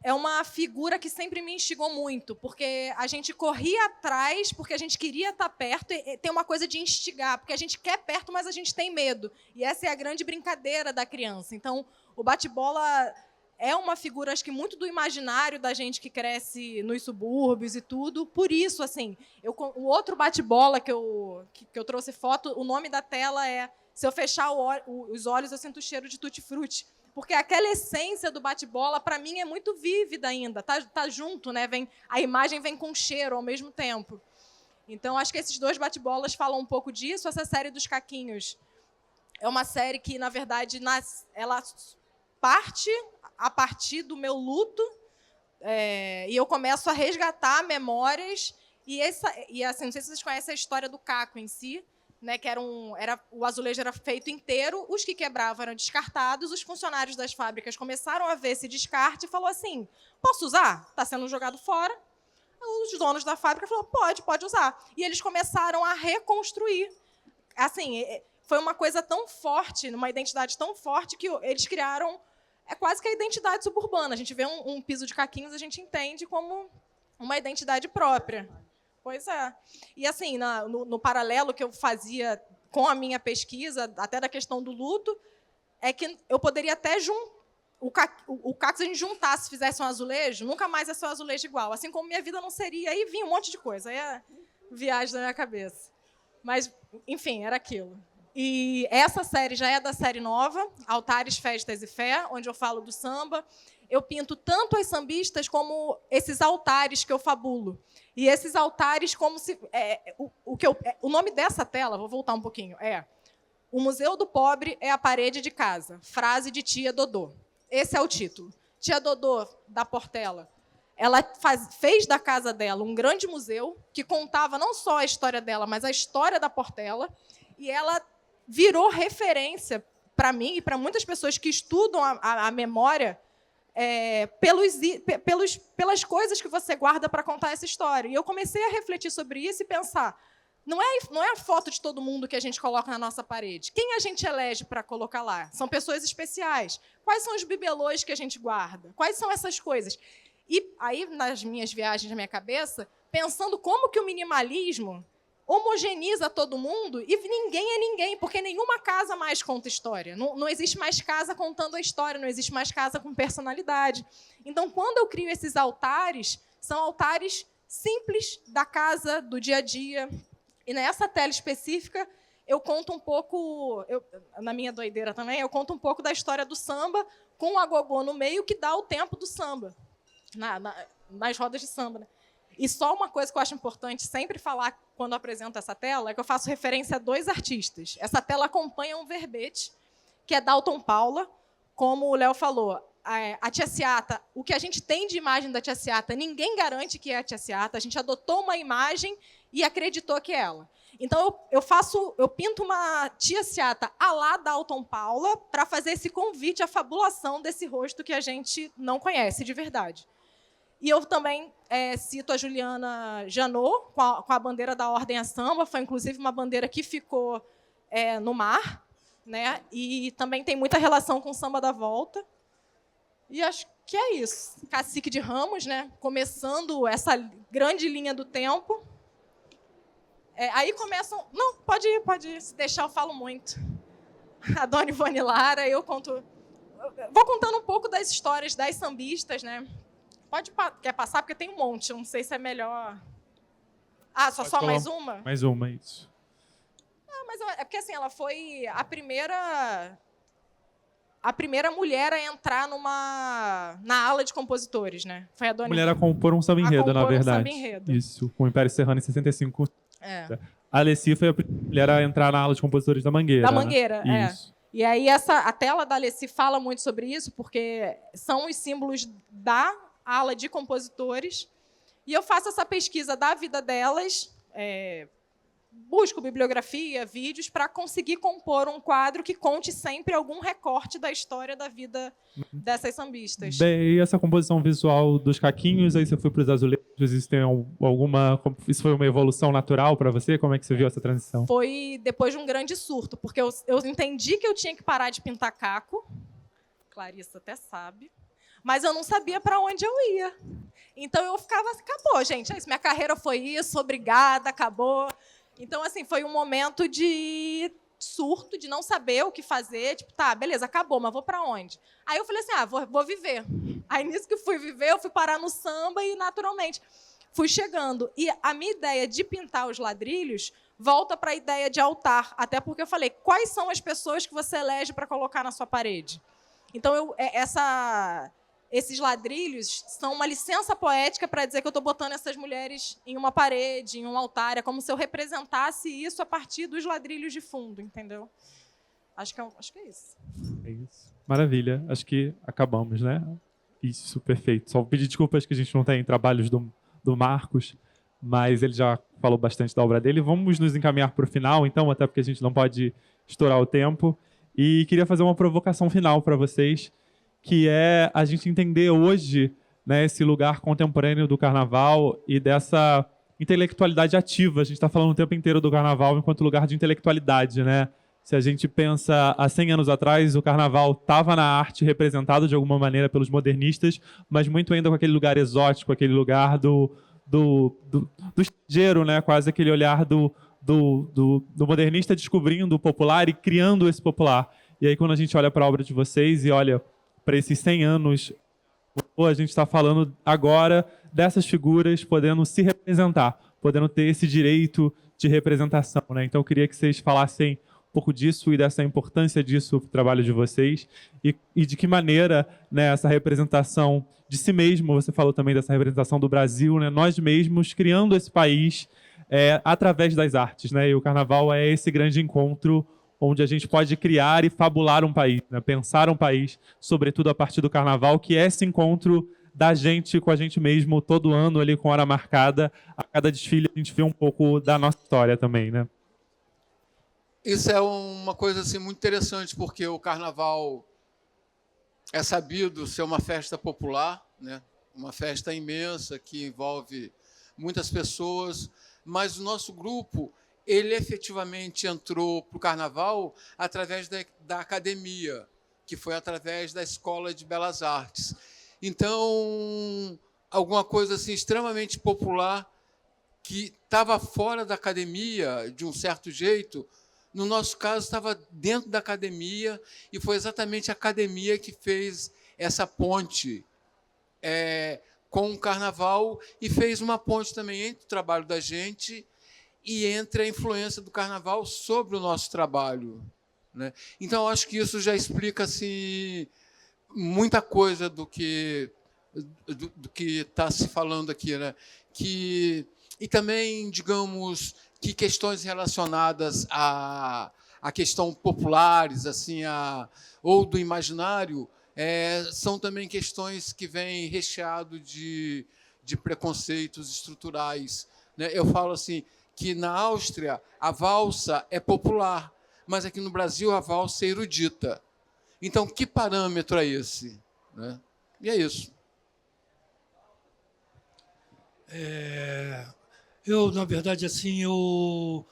é uma figura que sempre me instigou muito, porque a gente corria atrás, porque a gente queria estar perto, e tem uma coisa de instigar, porque a gente quer perto, mas a gente tem medo. E essa é a grande brincadeira da criança. Então, o bate-bola é uma figura, acho que muito do imaginário da gente que cresce nos subúrbios e tudo. Por isso, assim, o outro bate-bola que eu trouxe foto, o nome da tela é Se Eu Fechar os Olhos, Eu Sinto o Cheiro de Tutti-Frutti. Porque aquela essência do bate-bola, para mim, é muito vívida ainda. Tá junto, né? A imagem vem com cheiro ao mesmo tempo. Então, acho que esses dois bate-bolas falam um pouco disso. Essa série dos Caquinhos é uma série que, na verdade, ela parte a partir do meu luto, e eu começo a resgatar memórias. E assim, não sei se vocês conhecem a história do caco em si, né, que o azulejo era feito inteiro, os que quebravam eram descartados, os funcionários das fábricas começaram a ver esse descarte e falou assim, posso usar? Está sendo jogado fora. Os donos da fábrica falaram, pode usar. E eles começaram a reconstruir. Assim, foi uma coisa tão forte, uma identidade tão forte, que eles criaram quase que a identidade suburbana. A gente vê um piso de caquinhos, a gente entende como uma identidade própria. Pois é. E, assim, no paralelo que eu fazia com a minha pesquisa, até da questão do luto, é que eu poderia até o caco, se a gente juntasse, fizesse um azulejo, nunca mais ia ser um azulejo igual. Assim como minha vida não seria, aí vinha um monte de coisa. Aí é viagem da minha cabeça. Mas, enfim, era aquilo. E essa série já é da série nova, Altares, Festas e Fé, onde eu falo do samba. Eu pinto tanto as sambistas como esses altares que eu fabulo. E esses altares, como se... o nome dessa tela, vou voltar um pouquinho, O Museu do Pobre é a parede de casa. Frase de tia Dodô. Esse é o título. Tia Dodô, da Portela, ela fez da casa dela um grande museu que contava não só a história dela, mas a história da Portela. E ela virou referência para mim e para muitas pessoas que estudam a memória pelas coisas que você guarda para contar essa história. E eu comecei a refletir sobre isso e pensar, não é a foto de todo mundo que a gente coloca na nossa parede. Quem a gente elege para colocar lá? São pessoas especiais. Quais são os bibelôs que a gente guarda? Quais são essas coisas? E aí, nas minhas viagens na minha cabeça, pensando como que o minimalismo homogeneiza todo mundo e ninguém é ninguém, porque nenhuma casa mais conta história. Não existe mais casa contando a história, não existe mais casa com personalidade. Então, quando eu crio esses altares, são altares simples da casa, do dia a dia. E nessa tela específica, eu conto um pouco, na minha doideira também, eu conto um pouco da história do samba, com o agogô no meio, que dá o tempo do samba, nas rodas de samba, né? E só uma coisa que eu acho importante sempre falar quando eu apresento essa tela é que eu faço referência a dois artistas. Essa tela acompanha um verbete, que é Dalton Paula. Como o Léo falou, a Tia Seata, o que a gente tem de imagem da Tia Seata, ninguém garante que é a Tia Seata. A gente adotou uma imagem e acreditou que é ela. Então, eu pinto uma Tia Seata à la Dalton Paula para fazer esse convite à fabulação desse rosto que a gente não conhece de verdade. E eu também cito a Juliana Janot, com a bandeira da Ordem a Samba. Foi, inclusive, uma bandeira que ficou no mar, né? E também tem muita relação com o Samba da Volta. E acho que é isso. Cacique de Ramos, né? Começando essa grande linha do tempo. Aí começam... Não, pode ir. Se deixar, eu falo muito. A Dona Ivone Lara, eu conto... Vou contando um pouco das histórias das sambistas, né? Quer passar? Porque tem um monte. Não sei se é melhor... Só mais uma? Mais uma, isso. Mas é porque, assim, ela foi a primeira mulher a entrar na ala de compositores, né? Foi a Dona... Mulher a compor um samba-enredo, na verdade. Um samba-enredo. Isso, com o Império Serrano em 65. A Alessi foi a primeira mulher a entrar na ala de compositores da Mangueira. Da Mangueira, né? Isso. E aí a tela da Alessi fala muito sobre isso, porque são os símbolos da ala de compositores. E eu faço essa pesquisa da vida delas, busco bibliografia, vídeos, para conseguir compor um quadro que conte sempre algum recorte da história da vida dessas sambistas. Daí essa composição visual dos caquinhos, aí você foi para os azulejos, isso tem isso foi uma evolução natural para você? Como é que você viu essa transição? Foi depois de um grande surto, porque eu entendi que eu tinha que parar de pintar caco, Clarissa até sabe, mas eu não sabia para onde eu ia. Então eu ficava assim, acabou, gente, é isso, minha carreira foi isso, obrigada, acabou. Então, assim, foi um momento de surto, de não saber o que fazer. Tipo, tá, beleza, acabou, mas vou para onde? Aí eu falei assim, vou viver. Aí, nisso que fui viver, eu fui parar no samba e, naturalmente, fui chegando. E a minha ideia de pintar os ladrilhos volta para a ideia de altar. Até porque eu falei, quais são as pessoas que você elege para colocar na sua parede? Então, esses ladrilhos são uma licença poética para dizer que eu estou botando essas mulheres em uma parede, em um altar. É como se eu representasse isso a partir dos ladrilhos de fundo, entendeu? Acho que é isso. É isso. Maravilha. Acho que acabamos, né? Isso, perfeito. Só pedir desculpas que a gente não tem trabalhos do Marcos, mas ele já falou bastante da obra dele. Vamos nos encaminhar para o final, então, até porque a gente não pode estourar o tempo. E queria fazer uma provocação final para vocês, que é a gente entender hoje, né, esse lugar contemporâneo do carnaval e dessa intelectualidade ativa. A gente está falando o tempo inteiro do carnaval enquanto lugar de intelectualidade, né? Se a gente pensa há 100 anos atrás, o carnaval estava na arte representado de alguma maneira pelos modernistas, mas muito ainda com aquele lugar exótico, aquele lugar do estrangeiro, né? Quase aquele olhar do modernista descobrindo o popular e criando esse popular. E aí, quando a gente olha para a obra de vocês e olha para esses 100 anos, a gente está falando agora dessas figuras podendo se representar, podendo ter esse direito de representação, né? Então, eu queria que vocês falassem um pouco disso e dessa importância disso para o trabalho de vocês e de que maneira, né, essa representação de si mesmo, você falou também dessa representação do Brasil, né, nós mesmos criando esse país através das artes, né? E o Carnaval é esse grande encontro onde a gente pode criar e fabular um país, né? Pensar um país, sobretudo a partir do Carnaval, que é esse encontro da gente com a gente mesmo, todo ano ali com hora marcada. A cada desfile a gente vê um pouco da nossa história também, né? Isso é uma coisa assim, muito interessante, porque o Carnaval é sabido ser uma festa popular, né? Uma festa imensa que envolve muitas pessoas, mas o nosso grupo ele efetivamente entrou para o Carnaval através da academia, que foi através da Escola de Belas Artes. Então, alguma coisa assim extremamente popular que estava fora da academia, de um certo jeito, no nosso caso, estava dentro da academia, e foi exatamente a academia que fez essa ponte com o Carnaval e fez uma ponte também entre o trabalho da gente e entre a influência do Carnaval sobre o nosso trabalho, né? Então, acho que isso já explica assim, muita coisa do que está se falando aqui, né? E também, digamos, que questões relacionadas à questão populares, assim, ou do imaginário, são também questões que vêm recheado de preconceitos estruturais, né? Eu falo assim, que na Áustria a valsa é popular, mas aqui no Brasil a valsa é erudita. Então, que parâmetro é esse, né? E é isso. Eu, na verdade, assim, eu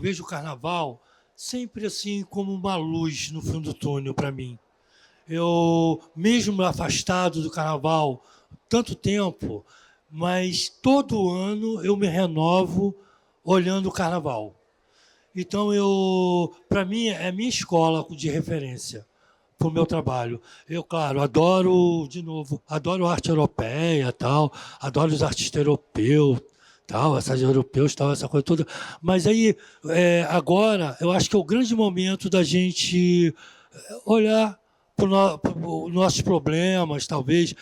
vejo o Carnaval sempre assim como uma luz no fim do túnel para mim. Eu, mesmo afastado do Carnaval tanto tempo, mas todo ano eu me renovo olhando o Carnaval. Então, para mim, é a minha escola de referência para o meu trabalho. Eu, claro, adoro arte europeia, tal, adoro os artistas europeus, tal, essas europeus, tal, essa coisa toda. Mas aí, agora, eu acho que é o grande momento da gente olhar para os nossos problemas, talvez,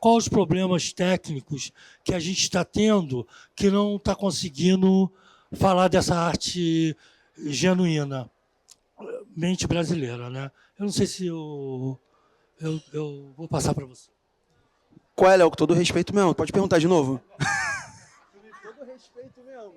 quais os problemas técnicos que a gente está tendo que não está conseguindo falar dessa arte genuína, mente brasileira, né? Eu não sei se eu vou passar para você. Qual é, Léo? Com todo respeito mesmo. Pode perguntar de novo? Com todo respeito mesmo.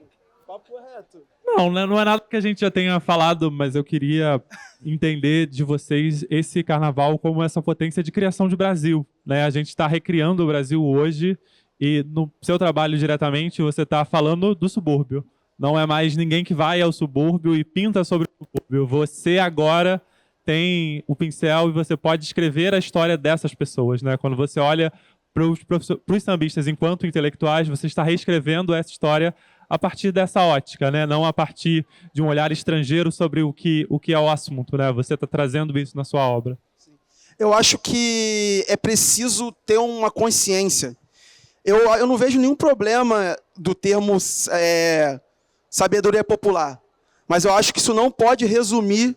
Papo reto. Não, né, não é nada que a gente já tenha falado, mas eu queria entender de vocês esse carnaval como essa potência de criação de Brasil, né? A gente está recriando o Brasil hoje e no seu trabalho diretamente você está falando do subúrbio. Não é mais ninguém que vai ao subúrbio e pinta sobre o subúrbio. Você agora tem o pincel e você pode escrever a história dessas pessoas, né? Quando você olha para os sambistas enquanto intelectuais, você está reescrevendo essa história a partir dessa ótica, né? Não a partir de um olhar estrangeiro sobre o que é o assunto, né? Você está trazendo isso na sua obra. Eu acho que é preciso ter uma consciência. Eu não vejo nenhum problema do termo sabedoria popular, mas eu acho que isso não pode resumir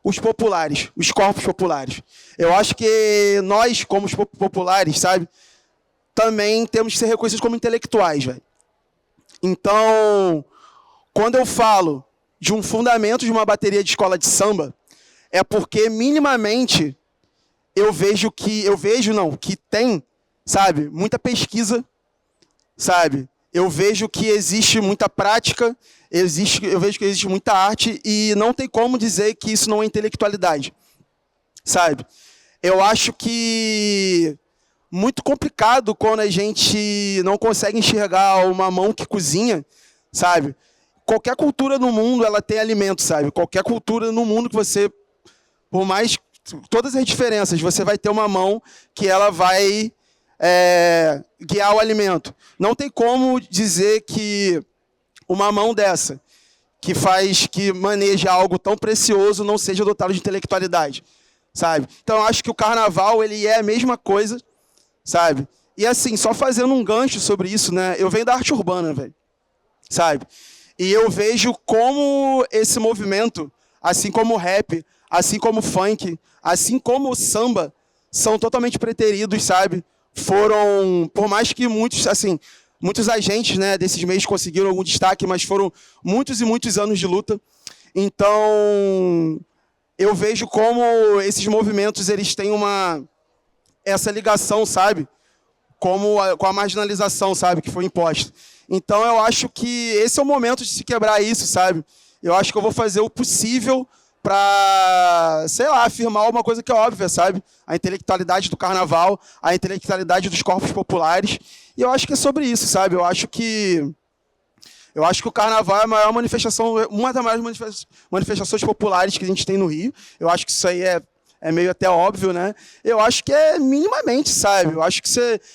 os populares, os corpos populares. Eu acho que nós, como os populares, sabe, também temos que ser reconhecidos como intelectuais, velho. Então, quando eu falo de um fundamento de uma bateria de escola de samba, é porque minimamente que tem, sabe, muita pesquisa, sabe? Eu vejo que existe muita prática, eu vejo que existe muita arte e não tem como dizer que isso não é intelectualidade, sabe? Eu acho que muito complicado quando a gente não consegue enxergar uma mão que cozinha, sabe? Qualquer cultura no mundo, ela tem alimento, sabe? Qualquer cultura no mundo que você, por mais todas as diferenças, você vai ter uma mão que ela vai guiar o alimento. Não tem como dizer que uma mão dessa, que maneja algo tão precioso, não seja dotada de intelectualidade, sabe? Então, eu acho que o carnaval, ele é a mesma coisa, sabe? E assim, só fazendo um gancho sobre isso, né? Eu venho da arte urbana, velho, sabe? E eu vejo como esse movimento, assim como o rap, assim como o funk, assim como o samba, são totalmente preteridos, sabe? Foram, por mais que muitos agentes, né, desses meios conseguiram algum destaque, mas foram muitos e muitos anos de luta. Então, eu vejo como esses movimentos, eles têm essa ligação, sabe? Com a marginalização, sabe? Que foi imposta. Então, eu acho que esse é o momento de se quebrar isso, sabe? Eu acho que eu vou fazer o possível para, sei lá, afirmar uma coisa que é óbvia, sabe? A intelectualidade do carnaval, a intelectualidade dos corpos populares. E eu acho que é sobre isso, sabe? Eu acho que o carnaval é a maior manifestação, uma das maiores manifestações populares que a gente tem no Rio. Eu acho que isso aí é meio até óbvio, né? Eu acho que é minimamente, sabe? Eu acho que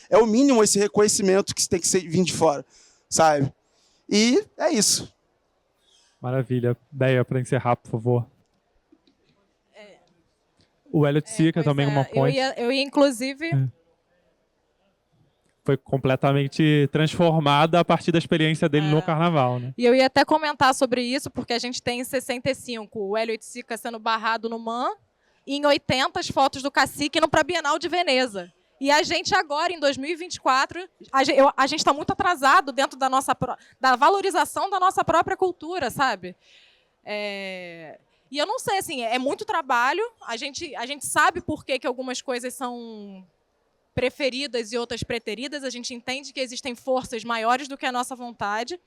é o mínimo esse reconhecimento que tem que vir de fora, sabe? E é isso. Maravilha. Deia, para encerrar, por favor. O Hélio Tsica também uma ponte. Eu ia inclusive... Foi completamente transformada a partir da experiência dele no carnaval, né? E eu ia até comentar sobre isso, porque a gente tem em 65 o Hélio Tsica sendo barrado no MAN, e em 80 as fotos do Cacique indo para a Bienal de Veneza. E a gente agora, em 2024, a gente está muito atrasado dentro da valorização da nossa própria cultura, sabe? E eu não sei, assim, é muito trabalho. A gente sabe por que algumas coisas são preferidas e outras preteridas. A gente entende que existem forças maiores do que a nossa vontade.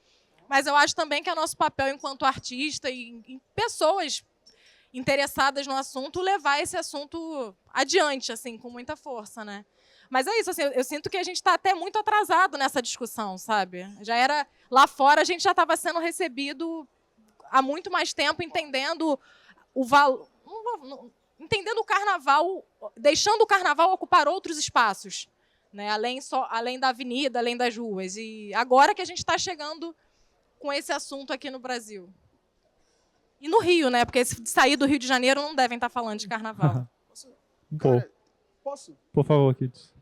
Mas eu acho também que é nosso papel enquanto artista e em pessoas interessadas no assunto levar esse assunto adiante, assim, com muita força, né? Mas é isso, assim, eu sinto que a gente está até muito atrasado nessa discussão, sabe? Já era lá fora, a gente já estava sendo recebido há muito mais tempo, entendendo o valor, entendendo o carnaval, deixando o carnaval ocupar outros espaços, né? Além da avenida, além das ruas. E agora que a gente está chegando com esse assunto aqui no Brasil. E no Rio, né? Porque se sair do Rio de Janeiro não devem estar falando de carnaval. Cara, posso? Por favor, Kids.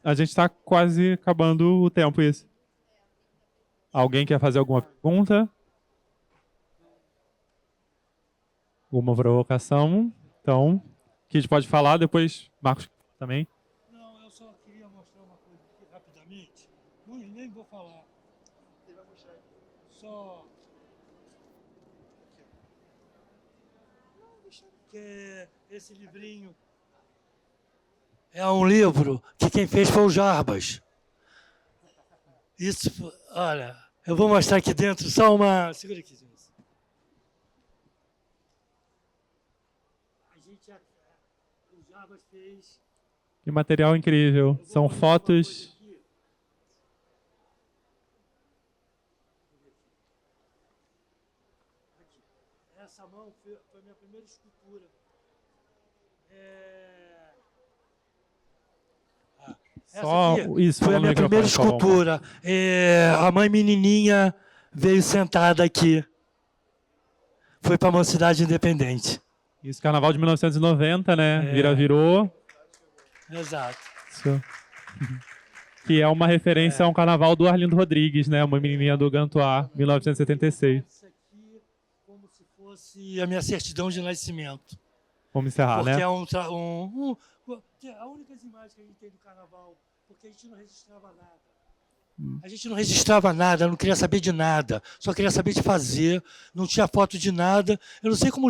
A gente está quase acabando o tempo, isso. Alguém quer fazer alguma pergunta? Alguma provocação? Então, Kid pode falar, depois Marcos também. Não, eu só queria mostrar uma coisa aqui rapidamente. Nem vou falar. Ele vai mostrar. Só... que esse livrinho é um livro que quem fez foi o Jarbas. Isso, olha, Eu vou mostrar aqui dentro só uma... Segura aqui, gente. O Jarbas fez... Que material incrível. São fotos. Essa mão foi a minha primeira escultura. Só isso, foi fala a no minha primeira microfone, por favor. escultura. A mãe menininha veio sentada aqui. Foi para a Mocidade Independente. Isso, Carnaval de 1990, né? É. Virou. Exato. Isso. Que é uma referência a um carnaval do Arlindo Rodrigues, né? Uma menininha do Gantois, 1976. Isso aqui como se fosse a minha certidão de nascimento. Vamos encerrar, Porque né? é a única imagem que a gente tem do carnaval, porque a gente não registrava nada. A gente não registrava nada, não queria saber de nada, só queria saber de fazer, não tinha foto de nada. Eu não sei como